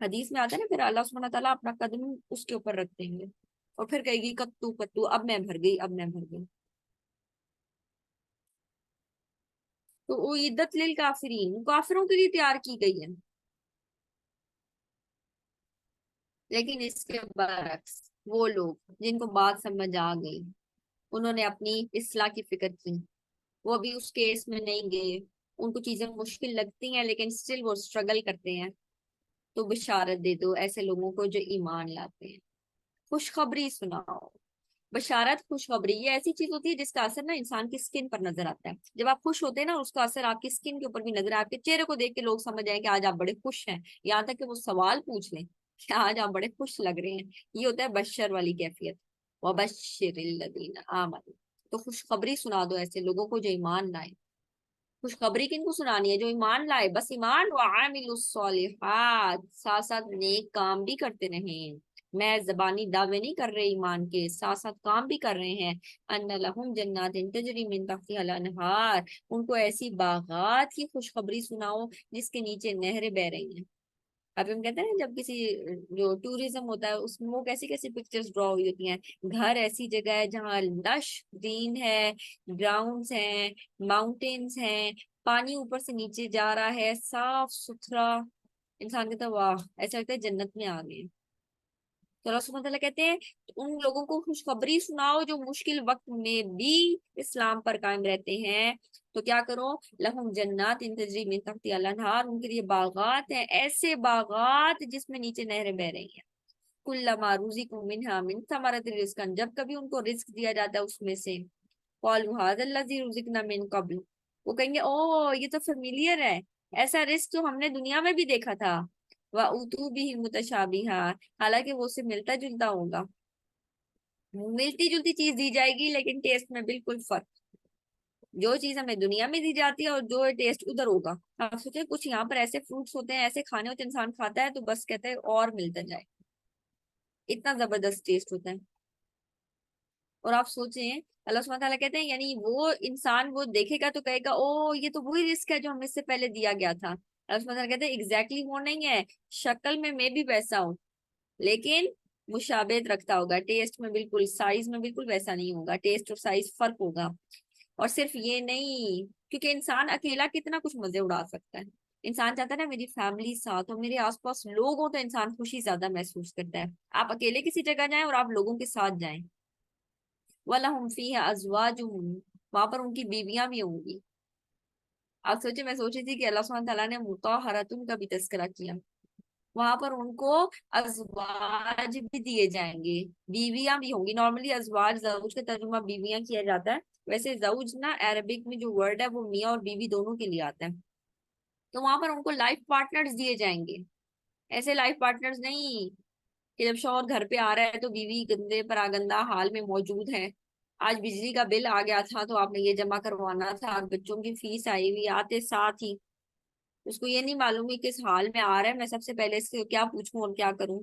حدیث میں آتا ہے نا پھر اللہ سبحانہ تعالیٰ اپنا قدم اس کے اوپر رکھ دیں گے اور پھر کہے گی کتو کتو، اب میں بھر گئی، اب میں بھر گئی۔ تو اعدت للکافرین، کافروں کے لیے تیار کی گئی ہے، لیکن اس کے برعکس وہ لوگ جن کو بات سمجھ آ گئی، انہوں نے اپنی اصلاح کی فکر کی، وہ ابھی اس کیس میں نہیں گئے، ان کو چیزیں مشکل لگتی ہیں لیکن سٹل وہ اسٹرگل کرتے ہیں، تو بشارت دے دو ایسے لوگوں کو جو ایمان لاتے ہیں، خوشخبری سناؤ۔ بشارت، خوشخبری، یہ ایسی چیز ہوتی ہے جس کا اثر نا انسان کی سکن پر نظر آتا ہے، جب آپ خوش ہوتے ہیں نا اس کا اثر آپ کی سکن کے اوپر بھی نظر ہے، آپ کے چہرے کو دیکھ کے لوگ سمجھ جائیں کہ آج آپ بڑے خوش ہیں، یہاں تک کہ وہ سوال پوچھ لیں کہ آج آپ بڑے خوش لگ رہے ہیں، یہ ہوتا ہے بشر والی کیفیت، وَبَشِّرِ الَّذِينَ آمَنُوا، تو خوشخبری سنا دو ایسے لوگوں کو جو ایمان لائے۔ خوشخبری کن کو سنانی ہے؟ جو ایمان لائے، بس ایمان، وَعَامِلُوا الصَّالِحَاتِ، ساتھ ساتھ نیک کام بھی کرتے رہیں، میں زبانی دعوے نہیں کر رہے ایمان کے، ساتھ ساتھ کام بھی کر رہے ہیں، ان لہم جنات تجری من تحتها الانہار، ان کو ایسی باغات کی خوشخبری سناؤ جس کے نیچے نہریں بہ رہی ہیں۔ اب ہم کہتے ہیں نا جب کسی جو ٹوریزم ہوتا ہے اس میں وہ کیسی کیسی پکچرز ڈرا ہوئی ہوتی ہیں، گھر ایسی جگہ ہے جہاں لش گرین ہے، گراؤنڈز ہیں، ماؤنٹینز ہیں، پانی اوپر سے نیچے جا رہا ہے، صاف ستھرا، انسان کہتا ہے واہ، ایسا لگتا ہے جنت میں آ گئے۔ تو اللہ سبحانہ تعالیٰ کہتے ہیں ان لوگوں کو خوشخبری سناؤ جو مشکل وقت میں بھی اسلام پر قائم رہتے ہیں. تو کیا کرو؟ لہم جنات تجری من تحتہا الانہار، ان کے لیے باغات ہیں، ایسے باغات جس میں نیچے نہریں بہ رہی ہیں. کلما رزقوا منہا من ثمرۃ رزقا، جب کبھی ان کو رزق دیا جاتا ہے اس میں سے، قالوا ھذا الذی رزقنا من قبل، وہ کہیں گے او یہ تو فیملیئر ہے، ایسا رزق تو ہم نے دنیا میں بھی دیکھا تھا. وَأُتُوا بِهِ مُتَشَابِهًا، حالانکہ وہ اسے ملتا جلتا ہوگا، ملتی جلتی چیز دی جائے گی لیکن ٹیسٹ میں بالکل فرق. جو چیز ہمیں دنیا میں دی جاتی ہے اور جو ٹیسٹ ادھر ہوگا. آپ سوچیں کچھ یہاں پر ایسے فروٹس ہوتے ہیں، ایسے کھانے ہوتے ہیں، انسان کھاتا ہے تو بس کہتے ہیں اور ملتا جائے، اتنا زبردست ٹیسٹ ہوتا ہے. اور آپ سوچیں اللہ سبحانہ تعالیٰ کہتے ہیں یعنی وہ انسان وہ دیکھے گا تو کہے گا او یہ تو وہی رزق ہے جو ہم اس سے پہلے دیا گیا تھا. اللہ سبحانہ تعالیٰ کہتے ہیں ایگزیکٹلی وہ نہیں ہے، شکل میں بھی ویسا ہوں لیکن مشابہت رکھتا ہوگا، ٹیسٹ میں بالکل، سائز میں بالکل ویسا نہیں ہوگا، ٹیسٹ اور سائز فرق ہوگا. اور صرف یہ نہیں، کیونکہ انسان اکیلا کتنا کچھ مزے اڑا سکتا ہے. انسان چاہتا ہے نا میری فیملی ساتھ ہو، میرے آس پاس لوگ ہوں تو انسان خوشی زیادہ محسوس کرتا ہے. آپ اکیلے کسی جگہ جائیں اور آپ لوگوں کے ساتھ جائیں. وَلَهُمْ فِيهَا أَزْوَاجٌ، وہاں پر ان کی بیویاں بھی ہوں گی. آپ سوچے، میں سوچی تھی کہ اللہ سبحانہ تعالیٰ نے مطہراتن کا بھی تذکرہ کیا، وہاں پر ان کو ازواج بھی دیے جائیں گے، بیویاں بھی ہوں گی. نارملی ازواج زوج کا ترجمہ بیویاں کیا جاتا ہے، ویسے زوج نا عربک میں جو ورڈ ہے وہ میاں اور بیوی دونوں کے لیے آتا ہے. تو وہاں پر ان کو لائف پارٹنرز دیے جائیں گے، ایسے لائف پارٹنرز نہیں کہ جب شوہر گھر پہ آ رہا ہے تو بیوی گندے پراگندہ حال میں موجود ہے. آج بجلی کا بل آ گیا تھا تو آپ نے یہ جمع کروانا تھا، بچوں کی فیس آئی ہوئی، آتے ساتھ ہی اس کو یہ نہیں معلوم ہے کس حال میں آ رہا ہے، میں سب سے پہلے اس سے کیا پوچھوں اور کیا کروں.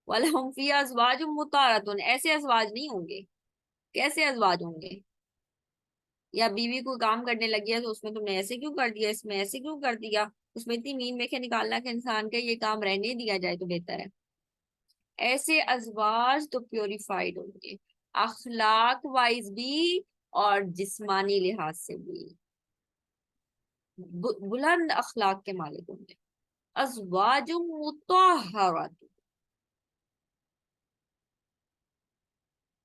وَلَهُمْ فِيهَا أَزْوَاجٌ مُطَهَّرَةٌ، ایسے ازواج نہیں ہوں گے. کیسے ازواج ہوں گے؟ یا بیوی کو کام کرنے لگی ہے تو اس میں تم نے ایسے کیوں کر دیا، اس میں ایسے کیوں کر دیا، اس میں اتنی مین میکھے نکالنا کہ انسان کا یہ کام رہنے دیا جائے تو بہتر ہے. ایسے ازواج تو پیوریفائڈ ہوں گے، اخلاق وائز بھی اور جسمانی لحاظ سے بھی بلند اخلاق کے مالک ہوں گے. ازواج مطہرات،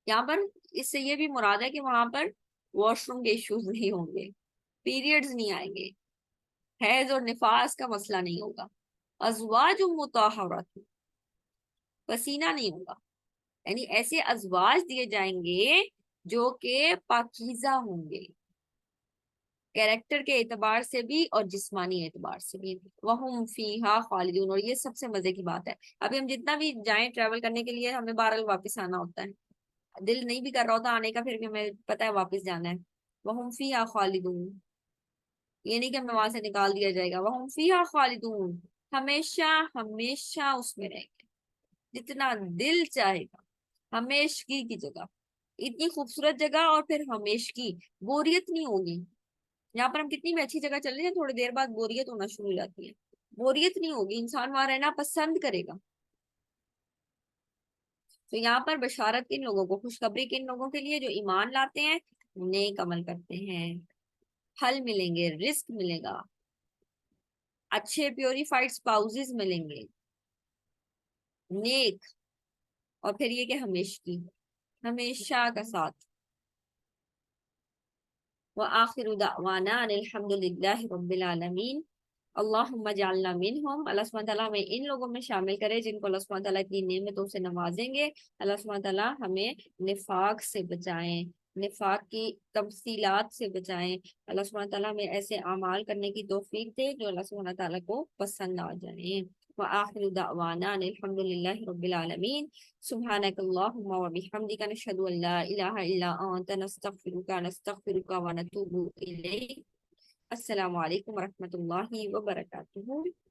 یہاں پر اس سے یہ بھی مراد ہے کہ وہاں پر واش روم کے ایشوز نہیں ہوں گے، پیریڈز نہیں آئیں گے، حیض اور نفاس کا مسئلہ نہیں ہوگا. ازواج مطہرات، پسینہ نہیں ہوگا. یعنی ایسے ازواج دیے جائیں گے جو کہ پاکیزہ ہوں گے، کیریکٹر کے اعتبار سے بھی اور جسمانی اعتبار سے بھی. وَهُمْ فِيهَا خَالِدُونَ، اور یہ سب سے مزے کی بات ہے. ابھی ہم جتنا بھی جائیں ٹریول کرنے کے لیے ہمیں بہرحال واپس آنا ہوتا ہے، دل نہیں بھی کر رہا ہوتا آنے کا پھر بھی ہمیں پتہ ہے واپس جانا ہے. وَهُمْ فِيهَا خَالِدُونَ، یہ نہیں کہ ہمیں وہاں سے نکال دیا جائے گا. وَهُمْ فِيهَا خَالِدُونَ، ہمیشہ ہمیشہ اس میں رہیں گے جتنا دل چاہے گا. ہمیشگی کی جگہ، اتنی خوبصورت جگہ اور پھر ہمیشگی، بوریت نہیں ہوگی. یہاں پر ہم کتنی بھی اچھی جگہ چلے جائیں تھوڑی دیر بعد بوریت ہونا شروع ہو جاتی ہے. بوریت نہیں ہوگی، انسان وہاں رہنا پسند کرے گا. تو یہاں پر بشارت کن لوگوں کو، خوشخبری کن لوگوں کے لیے جو ایمان لاتے ہیں، نیک عمل کرتے ہیں، پھل ملیں گے، رزق ملے گا، اچھے پیوریفائڈ سپاؤزز ملیں گے، نیک، اور پھر یہ کہ ہمیشگی، ہمیشہ کا ساتھ. وآخر دعوانا ان الحمد للہ رب العالمین. اللہم اجعلنا منہم، اللہ سبحانہ تعالیٰ ہمیں ان لوگوں میں شامل کرے جن کو اللہ سبحانہ تعالیٰ اتنی نعمتوں سے نوازیں گے. اللہ سبحانہ تعالیٰ ہمیں نفاق سے بچائیں، نفاق کی تفصیلات سے بچائیں. اللہ سبحانہ تعالیٰ ہمیں ایسے اعمال کرنے کی توفیق دے جو اللہ سبحانہ تعالیٰ کو پسند آ جائیں. وآخر دعوانا ان الحمد للہ رب العالمین. سبحانک اللہم وبحمدک، نشہد ان لا الہ الا انت، نستغفرک ونتوب الیک. السلام علیکم ورحمۃ اللہ وبرکاتہ.